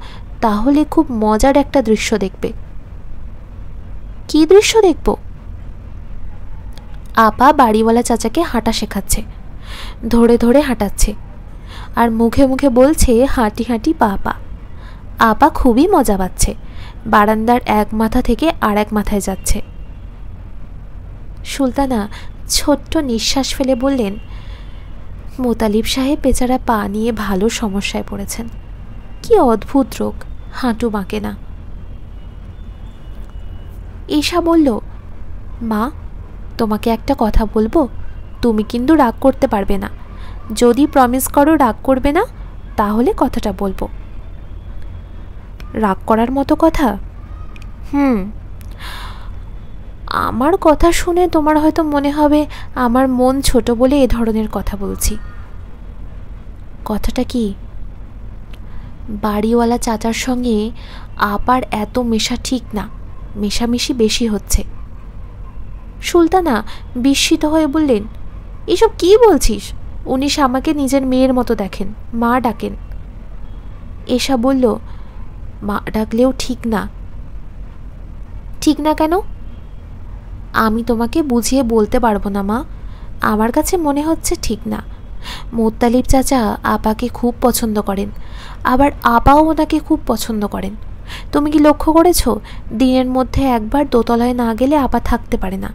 তাহলে খুব মজার একটা দৃশ্য দেখবে। কি দৃশ্য দেখব? আপা বাড়িওয়ালা চাচাকে হাঁটা শেখাচ্ছে, ধরে ধরে হাঁটাচ্ছে আর মুখে মুখে বলছে, হাঁটি হাঁটি পা পা। আপা খুবই মজা পাচ্ছে, বারান্দার এক মাথা থেকে আর এক মাথায় যাচ্ছে। সুলতানা ছোট্ট নিঃশ্বাস ফেলে বললেন, মোতালিব সাহেব বেচারা পা নিয়ে ভালো সমস্যায় পড়েছেন। কি অদ্ভুত রোগ, হাঁটু বাঁকে না। ঈশা বলল, মা তোমাকে একটা কথা বলবো, তুমি কিন্তু রাগ করতে পারবে না। যদি প্রমিস করো রাগ করবে না তাহলে কথাটা বলবো। রাগ করার মতো কথা? আমার কথা শুনে তোমার হয়তো মনে হবে আমার মন ছোট বলে এ ধরনের কথা বলছি। কথাটা কি? বাড়িওয়ালা চাচার সঙ্গে আপার এত মেশা ঠিক না, মেশামেশি বেশি হচ্ছে। সুলতানা বিস্মিত হয়ে বললেন, এসব কি বলছিস? উনি আমাকে নিজের মেয়ের মতো দেখেন, মা ডাকেন। এশা বলল, মা ডাকলেও ঠিক না। ঠিক না কেন? আমি তোমাকে বুঝিয়ে বলতে পারবো না মা, আমার কাছে মনে হচ্ছে ঠিক না। মোত্তালিব চাচা আপাকে খুব পছন্দ করেন, আবার আপাও ওনাকে খুব পছন্দ করেন। তুমি কি লক্ষ্য করেছ, দিনের মধ্যে একবার দোতলায় না গেলে আপা থাকতে পারে না।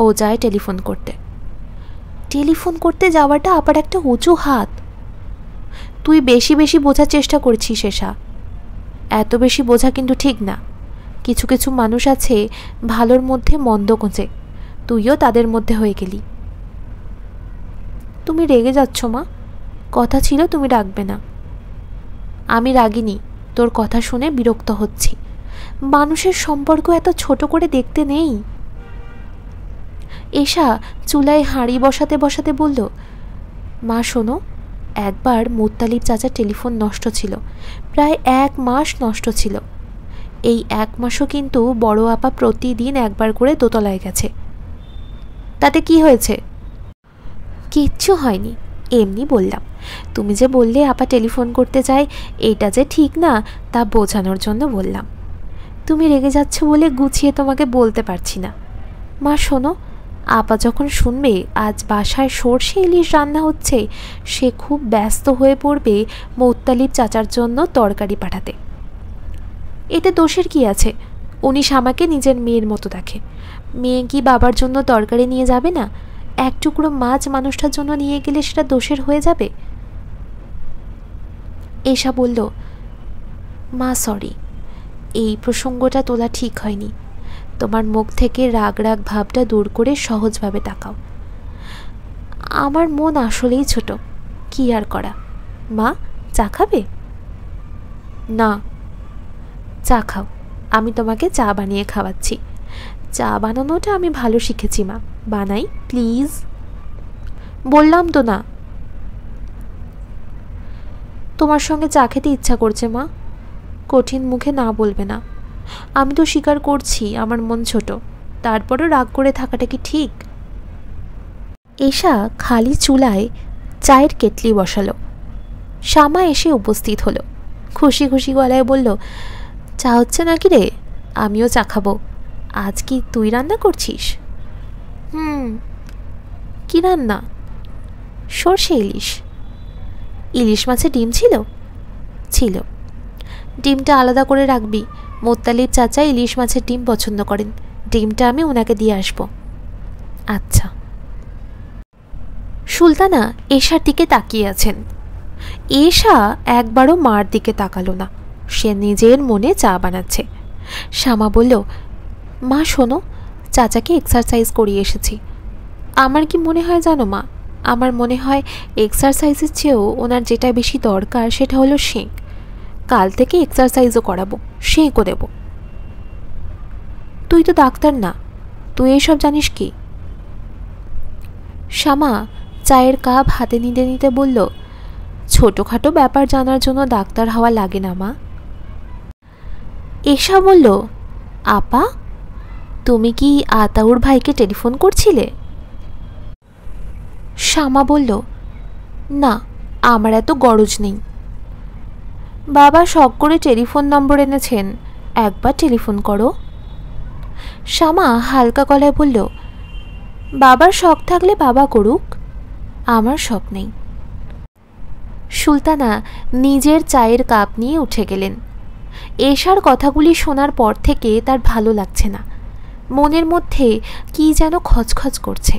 ও যায় টেলিফোন করতে। টেলিফোন করতে যাওয়াটা আপার একটা উঁচু হাত। তুই বেশি বেশি বোঝার চেষ্টা করছিস এশা, এত বেশি বোঝা কিন্তু ঠিক না। কিছু কিছু মানুষ আছে ভালোর মধ্যে মন্দ খোঁজে, তুইও তাদের মধ্যে হয়ে গেলি। তুমি রেগে যাচ্ছ মা, কথা ছিল তুমি রাখবে না। আমি রাগিনি, তোর কথা শুনে বিরক্ত হচ্ছি। মানুষের সম্পর্ক এত ছোট করে দেখতে নেই। এশা চুলায় হাঁড়ি বসাতে বসাতে বলল, মা শোনো, একবার মোত্তালিব চাচার টেলিফোন নষ্ট ছিল, প্রায় 1 মাস নষ্ট ছিল। এই 1 মাসও কিন্তু বড় আপা প্রতিদিন একবার করে দোতলায় গেছে। তাতে কি হয়েছে? কিচ্ছু হয়নি, এমনি বললাম। তুমি যে বললে আপা টেলিফোন করতে চাই, এইটা যে ঠিক না তা বোঝানোর জন্য বললাম। তুমি রেগে যাচ্ছ বলে গুছিয়ে তোমাকে বলতে পারছি না। মা শোনো, আপা যখন শুনবে আজ বাসায় সর্ষে ইলিশ রান্না হচ্ছে, সে খুব ব্যস্ত হয়ে পড়বে মোত্তালিব চাচার জন্য তরকারি পাঠাতে। এতে দোষের কি আছে? উনি আমাকে নিজের মেয়ের মতো দেখে। মেয়ে কি বাবার জন্য তরকারি নিয়ে যাবে না? এক টুকরো মাছ মানুষটার জন্য নিয়ে গেলে সেটা দোষের হয়ে যাবে? এশা বলল, মা সরি, এই প্রসঙ্গটা তোলা ঠিক হয়নি। তোমার মুখ থেকে রাগ রাগ ভাবটা দূর করে সহজভাবে তাকাও। আমার মন আসলেই ছোট, কি আর করা। মা, চা খাবে? না। চা খাও, আমি তোমাকে চা বানিয়ে খাওয়াচ্ছি। চা বানানোটা আমি ভালো শিখেছি মা, বানাই প্লিজ। বললাম তো না। তোমার সঙ্গে চা খেতে ইচ্ছা করছে মা, কঠিন মুখে না বলবে না। আমি তো স্বীকার করছি আমার মন ছোট, তারপরও রাগ করে থাকাটা কি ঠিক? এশা খালি চুলায় চায়ের কেটলি বসালো। শ্যামা এসে উপস্থিত হলো, খুশি খুশি গলায় বলল, চা হচ্ছে নাকি রে? আমিও চা খাবো। আজ কি তুই রান্না করছিস? কি রান্না? সর্ষে ইলিশ। ইলিশ মাছের ডিম ছিল? ছিল। ডিমটা আলাদা করে রাখবি, মোত্তালিব চাচা ইলিশ মাছের ডিম পছন্দ করেন। ডিমটা আমি ওনাকে দিয়ে আসবো। আচ্ছা। সুলতানা এশার দিকে তাকিয়ে আছেন। এশা একবারও মার দিকে তাকালো না, সে নিজের মনে চা বানাচ্ছে। শ্যামা বলল, মা শোনো, চাচাকে এক্সারসাইজ করিয়ে এসেছি। আমার কি মনে হয় জানো মা, আমার মনে হয় এক্সারসাইজের চেয়েও ওনার যেটা বেশি দরকার সেটা হলো সেঁক। কাল থেকে এক্সারসাইজও করাবো, সেঁকও দেব। তুই তো ডাক্তার না, তুই এইসব জানিস কি? শ্যামা চায়ের কাপ হাতে নিতে নিতে বলল, ছোটোখাটো ব্যাপার জানার জন্য ডাক্তার হওয়া লাগে না মা। এশা বলল, আপা তুমি কি আতাউর ভাইকে টেলিফোন করছিলে? শ্যামা বলল, না, আমার এত গরজ নেই। বাবা শখ করে টেলিফোন নম্বর এনেছেন, একবার টেলিফোন করো। শ্যামা হালকা গলায় বলল, বাবার শখ থাকলে বাবা করুক, আমার শখ নেই। সুলতানা নিজের চায়ের কাপ নিয়ে উঠে গেলেন। এশার কথাগুলি শোনার পর থেকে তার ভালো লাগছে না, মনের মধ্যে কি যেন খচখচ করছে,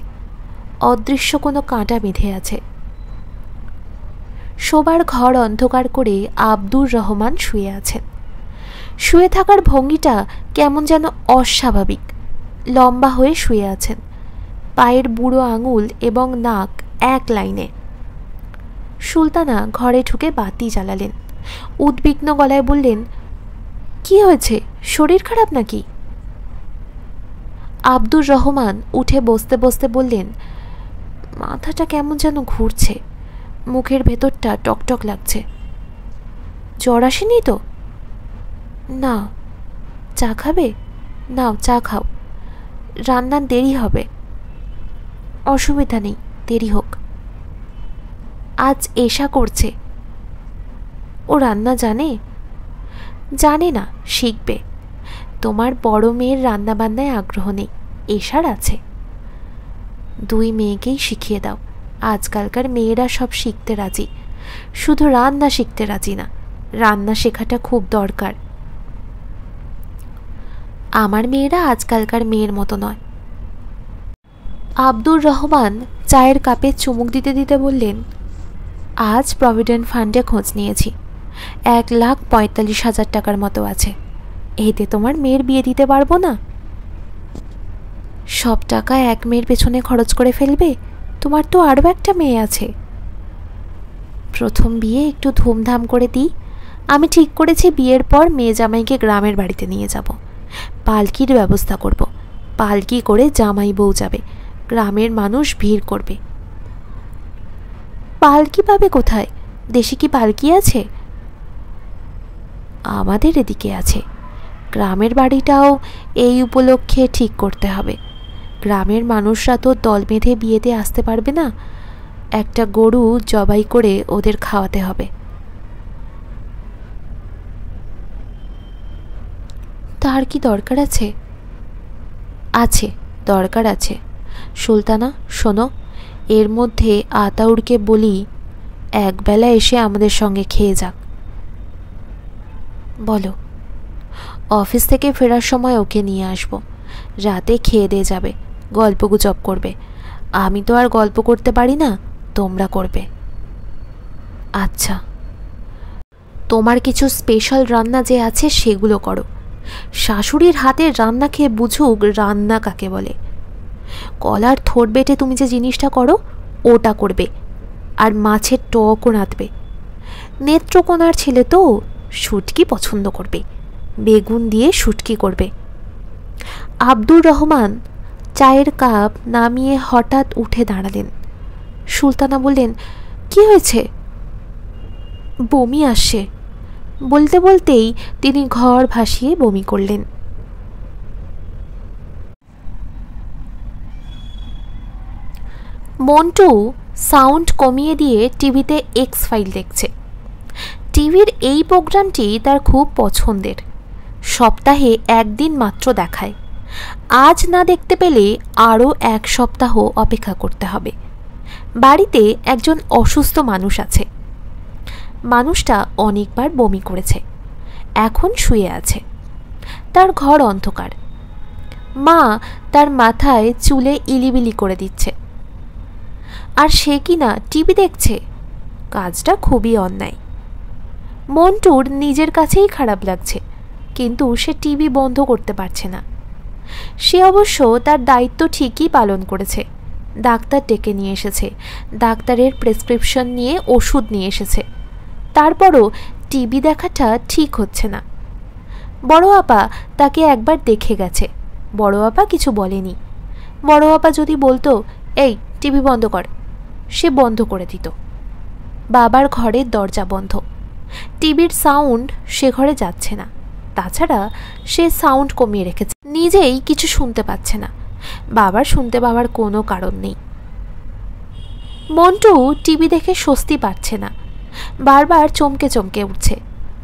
অদৃশ্য কোনো কাঁটা বেঁধে আছে। শোবার ঘর অন্ধকার করে আব্দুর রহমান শুয়ে আছেন। শুয়ে থাকার ভঙ্গিটা কেমন যেন অস্বাভাবিক, লম্বা হয়ে শুয়ে আছেন, পায়ের বুড়ো আঙুল এবং নাক এক লাইনে। সুলতানা ঘরে ঢুকে বাতি জ্বালালেন, উদ্বিগ্ন গলায় বললেন, কি হয়েছে, শরীর খারাপ নাকি? আব্দুর রহমান উঠে বসতে বসতে বললেন, মাথাটা কেমন যেন ঘুরছে, মুখের ভেতরটা টকটক লাগছে। জ্বর আসেনি তো? না। চা খাবে? নাও চা খাও, রান্নার দেরি হবে। অসুবিধা নেই, দেরি হোক। আজ এশা করছে। ও রান্না জানে? জানে না, শিখবে। তোমার বড় মেয়ের রান্নাবান্নায় আগ্রহ নেই, এশার আছে। 2 মেয়েকেই শিখিয়ে দাও। আজকালকার মেয়েরা সব শিখতে রাজি, শুধু রান্না শিখতে রাজি না। রান্না শেখাটা খুব দরকার। আমার মেয়েরা আজকালকার মেয়ের মতো নয়। আব্দুর রহমান চায়ের কাপে চুমুক দিতে দিতে বললেন, আজ প্রভিডেন্ট ফান্ডে খোঁজ নিয়েছি, 1,45,000 টাকার মতো আছে। এতে তোমার মেয়ের বিয়ে দিতে পারবো না। সব টাকা এক মেয়ের পেছনে খরচ করে ফেলবে? তোমার তো আরও একটা মেয়ে আছে। প্রথম বিয়ে একটু ধুমধাম করে দিই, আমি ঠিক করেছি বিয়ের পর মেয়ে জামাইকে গ্রামের বাড়িতে নিয়ে যাব, পালকির ব্যবস্থা করব। পালকি করে জামাই বউ যাবে, গ্রামের মানুষ ভিড় করবে। পালকি পাবে কোথায়? দেশে কি পালকি আছে? আমাদের এদিকে আছে। গ্রামের বাড়িটাও এই উপলক্ষে ঠিক করতে হবে। গ্রামের মানুষরা তো দল বেঁধে বিয়েতে আসতে পারবে না, একটা গরু জবাই করে ওদের খাওয়াতে হবে। তার কি দরকার আছে? আছে, দরকার আছে। সুলতানা শোনো, এর মধ্যে আতাউরকে বলি একবেলা এসে আমাদের সঙ্গে খেয়ে যাক। বলো। অফিস থেকে ফেরার সময় ওকে নিয়ে আসবো, রাতে খেয়ে দিয়ে যাবে, গল্পগুজব করবে। আমি তো আর গল্প করতে পারি না, তোমরা করবে। আচ্ছা, তোমার কিছু স্পেশাল রান্না যে আছে সেগুলো করো। শাশুড়ির হাতের রান্না খেয়ে বুঝুক রান্না কাকে বলে। কলার থোড় বেটে তুমি যে জিনিসটা করো ওটা করবে, আর মাছের টকও রাঁধবে। নেত্রকোনার ছেলে তো, শুটকি পছন্দ করবে, বেগুন দিয়ে শুটকি করবে। আব্দুর রহমান চায়ের কাপ নামিয়ে হঠাৎ উঠে দাঁড়ালেন। সুলতানা বললেন, কি হয়েছে? বমি আসছে। বলতে বলতেই তিনি ঘর ভাসিয়ে বমি করলেন। মন্টু সাউন্ড কমিয়ে দিয়ে টিভিতে এক্স ফাইল দেখছে। টিভির এই প্রোগ্রামটি তার খুব পছন্দের। সপ্তাহে একদিন মাত্র দেখায়। আজ না দেখতে পেলে আরও এক সপ্তাহ অপেক্ষা করতে হবে। বাড়িতে একজন অসুস্থ মানুষ আছে। মানুষটা অনেকবার বমি করেছে, এখন শুয়ে আছে। তার ঘর অন্ধকার। মা তার মাথায় চুলে ইলিবিলি করে দিচ্ছে, আর সে কিনা টিভি দেখছে। কাজটা খুবই অন্যায়। মন্টুর নিজের কাছেই খারাপ লাগছে, কিন্তু সে টিভি বন্ধ করতে পারছে না। সে অবশ্য তার দায়িত্ব ঠিকই পালন করেছে। ডাক্তার ডেকে নিয়ে এসেছে, ডাক্তারের প্রেসক্রিপশন নিয়ে ওষুধ নিয়ে এসেছে। তারপরও টিভি দেখাটা ঠিক হচ্ছে না। বড় আপা তাকে একবার দেখে গেছে। বড় আপা কিছু বলেনি। বড় আপা যদি বলতো, এই টিভি বন্ধ কর, সে বন্ধ করে দিত। বাবার ঘরের দরজা বন্ধ, টিভির সাউন্ড সে ঘরে যাচ্ছে না। তাছাড়া সে সাউন্ড কমিয়ে রেখেছে, নিজেই কিছু শুনতে পাচ্ছে না। বাবার শুনতে পাওয়ার কোনো কারণ নেই। মন্টু টিভি দেখে স্বস্তি পাচ্ছে না, বারবার চমকে চমকে উঠছে।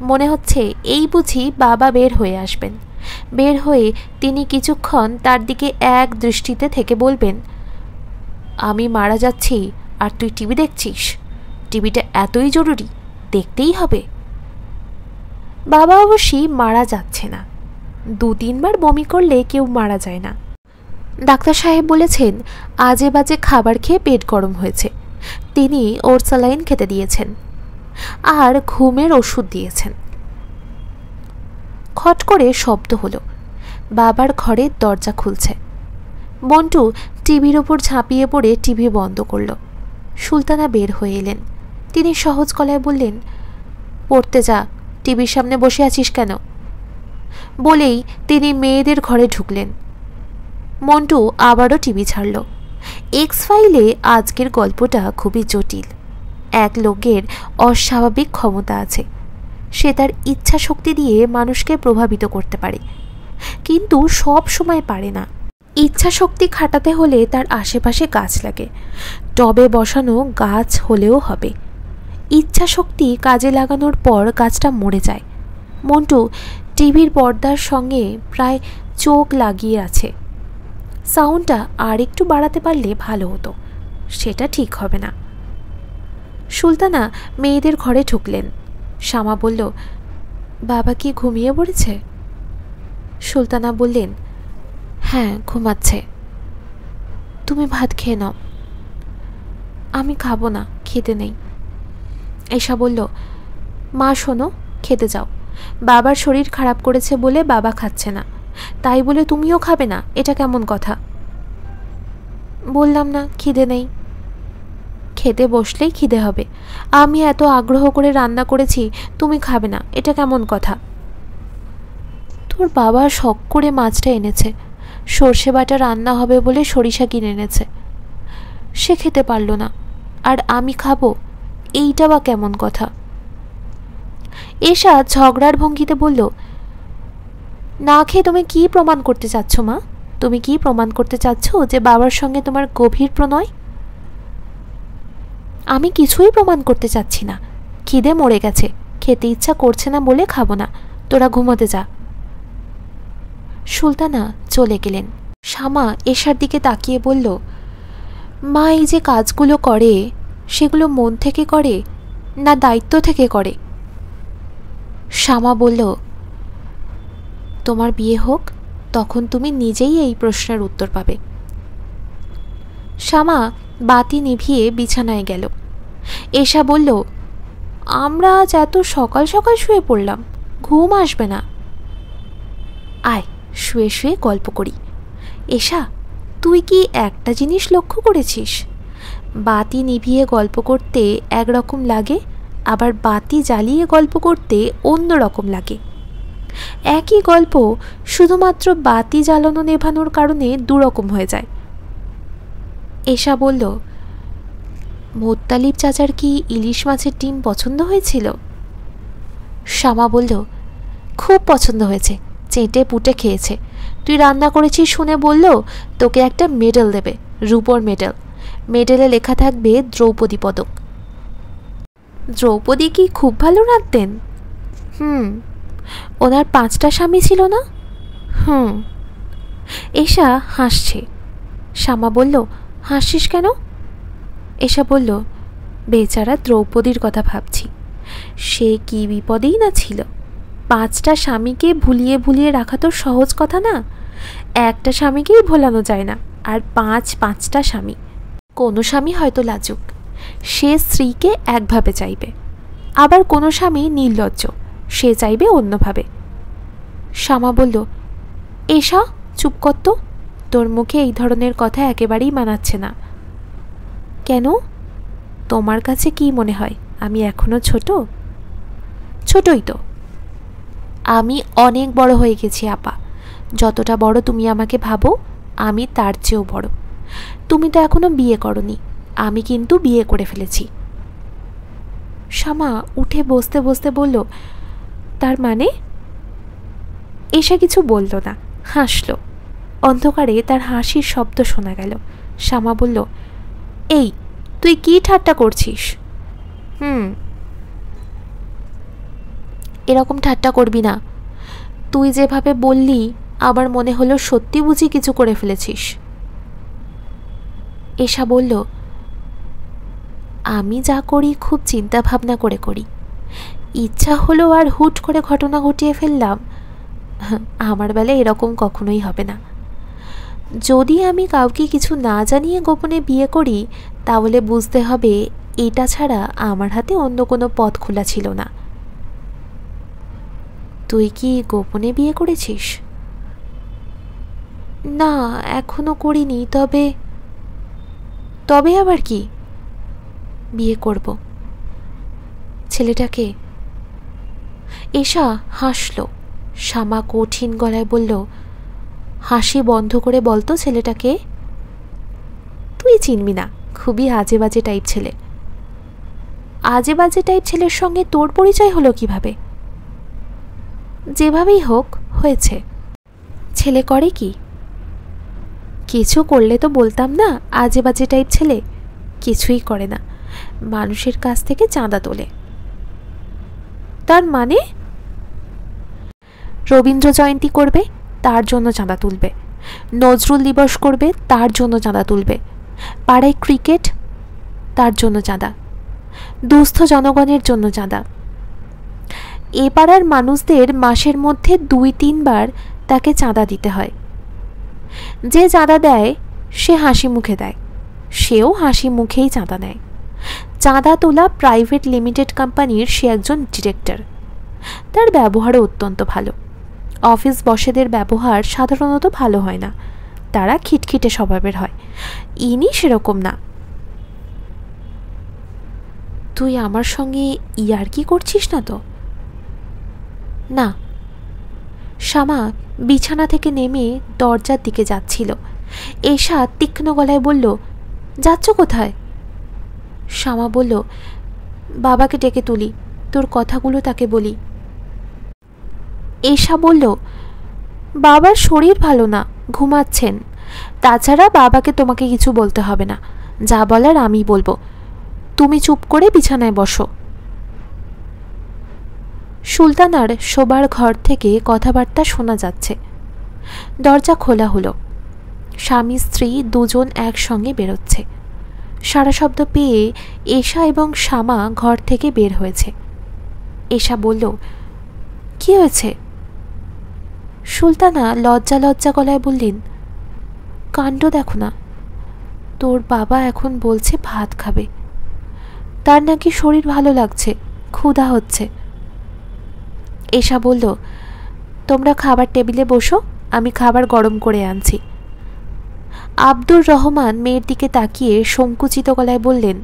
মনে হচ্ছে এই বুঝি বাবা বের হয়ে আসবেন। বের হয়ে তিনি কিছুক্ষণ তার দিকে এক দৃষ্টিতে থেকে বলবেন, আমি মারা যাচ্ছি আর তুই টিভি দেখছিস? টিভিটা এতই জরুরি, দেখতেই হবে। বাবা অবশ্যই মারা যাচ্ছে না। 2-3 বার বমি করলে কেউ মারা যায় না। ডাক্তার সাহেব বলেছেন আজে বাজে খাবার খেয়ে পেট গরম হয়েছে। তিনি ওর স্যালাইন খেতে দিয়েছেন আর ঘুমের ওষুধ দিয়েছেন। খট করে শব্দ হলো। বাবার ঘরের দরজা খুলছে। মন্টু টিভির ওপর ঝাঁপিয়ে পড়ে টিভি বন্ধ করল। সুলতানা বের হয়ে এলেন। তিনি সহজ গলায় বললেন, পড়তে যা, টিভির সামনে বসে আছিস কেন? বলেই তিনি মেয়েদের ঘরে ঢুকলেন। মন্টু আবারও টিভি ছাড়ল। এক্স ফাইলে আজকের গল্পটা খুবই জটিল। এক লোকের অস্বাভাবিক ক্ষমতা আছে। সে তার ইচ্ছা শক্তি দিয়ে মানুষকে প্রভাবিত করতে পারে, কিন্তু সব সময় পারে না। ইচ্ছা শক্তি খাটাতে হলে তার আশেপাশে গাছ লাগে। টবে বসানো গাছ হলেও হবে। ইচ্ছা শক্তি কাজে লাগানোর পর গাছটা মরে যায়। মন্টু টিভির পর্দার সঙ্গে প্রায় চোখ লাগিয়ে আছে। সাউন্ডটা আর একটু বাড়াতে পারলে ভালো হতো, সেটা ঠিক হবে না। সুলতানা মেয়েদের ঘরে ঢুকলেন। শ্যামা বলল, বাবা কি ঘুমিয়ে পড়েছে? সুলতানা বললেন, হ্যাঁ ঘুমাচ্ছে। তুমি ভাত খেয়ে নাও। আমি খাবো না, খেতে নেই। এসা বলল, মা শোনো, খেতে যাও। বাবার শরীর খারাপ করেছে বলে বাবা খাচ্ছে না, তাই বলে তুমিও খাবে না, এটা কেমন কথা? বললাম না খিদে নেই। খেতে বসলেই খিদে হবে। আমি এত আগ্রহ করে রান্না করেছি, তুমি খাবে না, এটা কেমন কথা? তোর বাবা শখ করে মাছটা এনেছে, সর্ষে বাটা রান্না হবে বলে সরিষা কিনে এনেছে, সে খেতে পারল না, আর আমি খাবো, এইটা বা কেমন কথা? এশা ঝগড়ার ভঙ্গিতে বলল, না খেয়ে তুমি কি প্রমাণ করতে চাচ্ছ মা? তুমি কি প্রমাণ করতে চাচ্ছ যে বাবার সঙ্গে তোমার গভীর প্রণয়? আমি কিছুই প্রমাণ করতে চাচ্ছি না। খিদে মরে গেছে, খেতে ইচ্ছা করছে না বলে খাবো না, তোরা ঘুমোতে যা। সুলতানা চলে গেলেন। শামা এশার দিকে তাকিয়ে বলল, মা এই যে কাজগুলো করে সেগুলো মন থেকে করে না দায়িত্ব থেকে করে? শামা বলল, তোমার বিয়ে হোক, তখন তুমি নিজেই এই প্রশ্নের উত্তর পাবে। শামা বাতি নিভিয়ে বিছানায় গেল। এশা বলল, আমরা আজ এত সকাল সকাল শুয়ে পড়লাম, ঘুম আসবে না? আয় শুয়ে শুয়ে গল্প করি। এশা, তুই কি একটা জিনিস লক্ষ্য করেছিস? বাতি নিভিয়ে গল্প করতে একরকম লাগে, আবার বাতি জ্বালিয়ে গল্প করতে অন্য রকম লাগে। একই গল্প শুধুমাত্র বাতি জ্বালানো নেভানোর কারণে দুরকম হয়ে যায়। এশা বলল, মোত্তালিব চাচার কি ইলিশ মাছের ডিম পছন্দ হয়েছিল? শামা বলল, খুব পছন্দ হয়েছে, চেটে পুটে খেয়েছে। তুই রান্না করেছিস শুনে বলল তোকে একটা মেডেল দেবে, রূপোর মেডেল। মেডেলে লেখা থাকবে দ্রৌপদী পদক। দ্রৌপদী কি খুব ভালো রাঁধতেন? ওনার 5টা স্বামী ছিল না? এশা হাসছে। শামা বলল, হাসছিস কেন? এশা বলল, বেচারা দ্রৌপদীর কথা ভাবছি, সে কি বিপদেই না ছিল। 5টা স্বামীকে ভুলিয়ে ভুলিয়ে রাখা তো সহজ কথা না। একটা স্বামীকেই ভোলানো যায় না, আর 5টা স্বামী। কোনো স্বামী হয়তো লাজুক, সে স্ত্রীকে একভাবে চাইবে, আবার কোনো স্বামী নির্লজ্জ, সে চাইবে অন্যভাবে। শামা বলল, এশা চুপ কর তো, তোর মুখে এই ধরনের কথা একেবারেই মানাচ্ছে না। কেন? তোমার কাছে কি মনে হয় আমি এখনো ছোট? ছোটই তো। আমি অনেক বড় হয়ে গেছি আপা, যতটা বড় তুমি আমাকে ভাবো আমি তার চেয়েও বড়। তুমি তো এখনো বিয়ে করনি, আমি কিন্তু বিয়ে করে ফেলেছি। শামা উঠে বসতে বসতে বলল, তার মানে? এসা কিছু বলল না, হাসল। অন্ধকারে তার হাসির শব্দ শোনা গেল। শামা বলল, এই তুই কি ঠাট্টা করছিস? এরকম ঠাট্টা করবি না। তুই যেভাবে বললি আমার মনে হলো সত্যি বুঝি কিছু করে ফেলেছিস। এশা বলল, আমি যা করি খুব চিন্তা ভাবনা করে করি, ইচ্ছা হলো আর হুট করে ঘটনা ঘটিয়ে ফেললাম। আমার বেলায় এরকম কখনোই হবে না। যদি আমি কাউকে কিছু না জানিয়ে গোপনে বিয়ে করি, তাহলে বুঝতে হবে এটা ছাড়া আমার হাতে অন্য কোনো পথ খোলা ছিল না। তুই কি গোপনে বিয়ে করেছিস? না, এখনো করিনি। তবে আবার কি? বিয়ে করব। ছেলেটাকে? এশা হাসল। শামা কঠিন গলায় বলল, হাসি বন্ধ করে বলতো ছেলেটাকে। তুই চিনবি না, খুবই আজে বাজে টাইপ ছেলে। আজে বাজে টাইপ ছেলের সঙ্গে তোর পরিচয় হলো কিভাবে? যেভাবেই হোক হয়েছে। ছেলে করে কি? কিছু করলে তো বলতাম না আজে বাজে টাইপ ছেলে। কিছুই করে না, মানুষের কাছ থেকে চাঁদা তোলে। তার মানে? রবীন্দ্র জয়ন্তী করবে, তার জন্য চাঁদা তুলবে। নজরুল দিবস করবে, তার জন্য চাঁদা তুলবে। পাড়ায় ক্রিকেট, তার জন্য চাঁদা। দুস্থ জনগণের জন্য চাঁদা। এ পাড়ার মানুষদের মাসের মধ্যে 2-3 বার তাকে চাঁদা দিতে হয়। যে চাঁদা দেয় সে হাসি মুখে দেয়, সেও হাসি মুখেই চাঁদা নেয়। চাঁদা তোলা প্রাইভেট লিমিটেড কোম্পানির সে একজন ডিরেক্টর। তার ব্যবহারও অত্যন্ত ভালো। অফিস বসেদের ব্যবহার সাধারণত ভালো হয় না, তারা খিটখিটে স্বভাবের হয়। ইনি সেরকম না। তুই আমার সঙ্গে ইয়ার্কি করছিস না তো? না। শ্যামা বিছানা থেকে নেমে দরজার দিকে যাচ্ছিল। এশা তীক্ষ্ণ গলায় বলল, যাচ্ছ কোথায়? শ্যামা বলল, বাবাকে ডেকে তুলি, তোর কথাগুলো তাকে বলি। এশা বলল, বাবার শরীর ভালো না, ঘুমাচ্ছেন। তাছাড়া বাবাকে তোমাকে কিছু বলতে হবে না, যা বলার আমি বলবো। তুমি চুপ করে বিছানায় বসো। সুলতানার শোবার ঘর থেকে কথাবার্তা শোনা যাচ্ছে। দরজা খোলা হলো। স্বামী স্ত্রী দুজন একসঙ্গে বেরোচ্ছে। সারা শব্দ পেয়ে এশা এবং শ্যামা ঘর থেকে বের হয়েছে। এশা বলল, কি হয়েছে? সুলতানা লজ্জা লজ্জা গলায় বললেন, কাণ্ড দেখো না, তোর বাবা এখন বলছে ভাত খাবে। তার নাকি শরীর ভালো লাগছে, ক্ষুধা হচ্ছে। এশা বলল, তোমরা খাবার টেবিলে বসো, আমি খাবার গরম করে আনছি। আব্দুর রহমান মেয়ের দিকে তাকিয়ে সংকুচিত গলায় বললেন,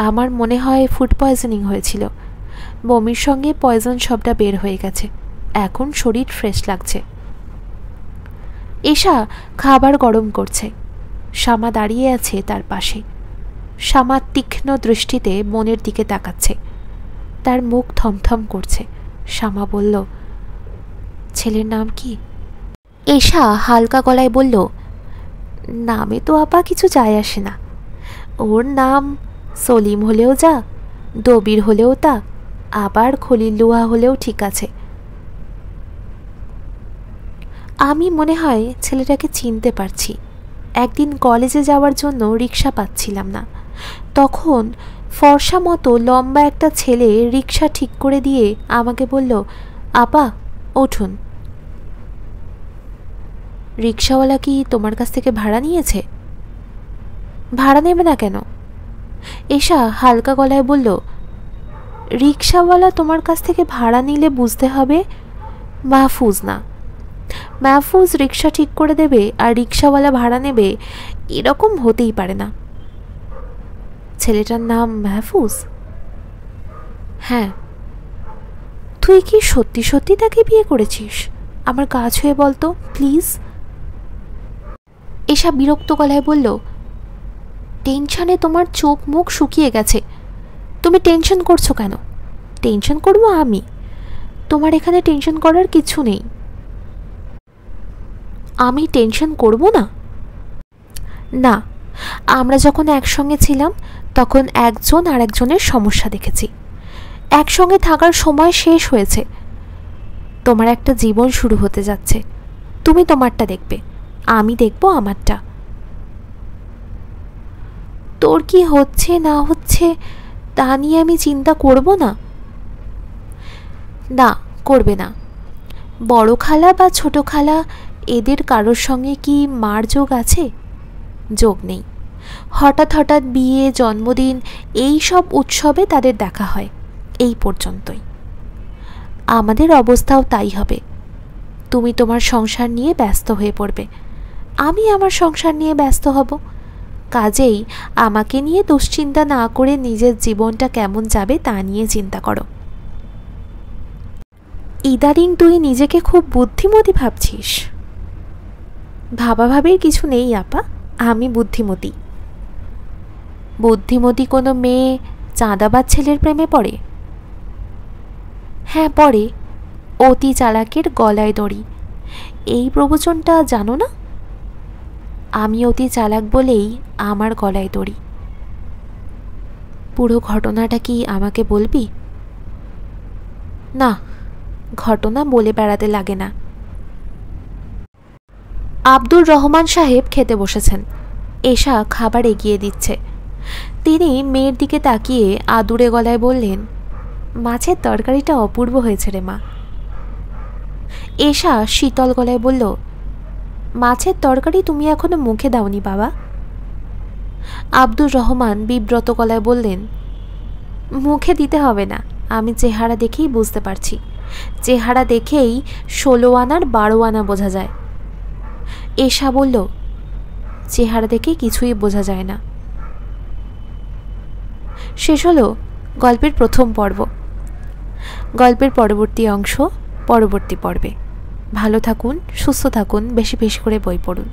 আমার মনে হয় ফুড পয়জনিং হয়েছিল। বমির সঙ্গে পয়জন শব্দটা বের হয়ে গেছে, এখন শরীর ফ্রেশ লাগছে। এশা খাবার গরম করছে। শ্যামা দাঁড়িয়ে আছে তার পাশে। শ্যামা তীক্ষ্ণ দৃষ্টিতে মনের দিকে তাকাচ্ছে। তার মুখ থমথম করছে। শ্যামা বলল, ছেলের নাম কি? এশা হালকা গলায় বলল, নামে তো আপা কিছু যায় আসে না। ওর নাম সলিম হলেও যা, দবির হলেও তা, আবার খলিলুহা হলেও ঠিক আছে। আমি মনে হয় ছেলেটাকে চিনতে পারছি। একদিন কলেজে যাওয়ার জন্য রিক্সা পাচ্ছিলাম না, তখন ফর্সা মতো লম্বা একটা ছেলে রিক্সা ঠিক করে দিয়ে আমাকে বলল, আপা উঠুন। রিক্সাওয়ালা কি তোমার কাছ থেকে ভাড়া নিয়েছে? ভাড়া নেবে না কেন? এশা হালকা গলায় বলল, রিক্সাওয়ালা তোমার কাছ থেকে ভাড়া নিলে বুঝতে হবে মাহফুজ না। মাহফুজ রিক্সা ঠিক করে দেবে আর রিক্সাওয়ালা ভাড়া নেবে, এরকম হতেই পারে না। ছেলেটার নাম মাহফুজ? হ্যাঁ। তুই কি সত্যি সত্যি তাকে বিয়ে করেছিস? আমার কাজ হয়ে বলতো প্লিজ। এসব বিরক্ত গলায় বলল, টেনশনে তোমার চোখ মুখ শুকিয়ে গেছে, তুমি টেনশন করছো কেন? টেনশন করবো আমি? তোমার এখানে টেনশন করার কিছু নেই। আমি টেনশন করব না? না, আমরা যখন একসঙ্গে ছিলাম তখন একজন আর একজনের সমস্যা দেখেছি। একসঙ্গে থাকার সময় শেষ হয়েছে। তোমার একটা জীবন শুরু হতে যাচ্ছে, তুমি তোমারটা দেখবে, আমি দেখব আমারটা। তোর কি হচ্ছে না হচ্ছে তা নিয়ে আমি চিন্তা করব না? না, করবে না। বড় খালা বা ছোট খালা এদের কারোর সঙ্গে কি মার যোগ আছে? যোগ নেই। হঠাৎ হঠাৎ বিয়ে, জন্মদিন, এই সব উৎসবে তাদের দেখা হয়, এই পর্যন্তই। আমাদের অবস্থাও তাই হবে। তুমি তোমার সংসার নিয়ে ব্যস্ত হয়ে পড়বে, আমি আমার সংসার নিয়ে ব্যস্ত হব। কাজেই আমাকে নিয়ে দুশ্চিন্তা না করে নিজের জীবনটা কেমন যাবে তা নিয়ে চিন্তা করো। ইদারিং তুই নিজেকে খুব বুদ্ধিমতী ভাবছিস। ভাবাভাবির কিছু নেই আপা, আমি বুদ্ধিমতী। বুদ্ধিমতী কোনো মেয়ে চাঁদাবাজ ছেলের প্রেমে পড়ে? হ্যাঁ পড়ে, অতি চালাকের গলায় দড়ি, এই প্রবচনটা জানো না? আমি অতি চালাক বলেই আমার গলায় দড়ি। পুরো ঘটনাটা কি আমাকে বলবি? না, ঘটনা বলে বেড়াতে লাগে না। আব্দুর রহমান সাহেব খেতে বসেছেন। এশা খাবার এগিয়ে দিচ্ছে। তিনি মেয়ের দিকে তাকিয়ে আদুরে গলায় বললেন, মাছের তরকারিটা অপূর্ব হয়েছে রে মা। এশা শীতল গলায় বলল, মাছের তরকারি তুমি এখনো মুখে দাওনি বাবা। আব্দুর রহমান বিব্রত গলায় বললেন, মুখে দিতে হবে না, আমি চেহারা দেখেই বুঝতে পারছি। চেহারা দেখেই 16 আনার 12 আনা বোঝা যায়। এশা বলল, চেহারা দেখে কিছুই বোঝা যায় না। শেষ হলো গল্পের প্রথম পর্ব। গল্পের পরবর্তী অংশ পরবর্তী পর্বে। ভালো থাকুন, সুস্থ থাকুন, বেশি বেশি করে বই পড়ুন।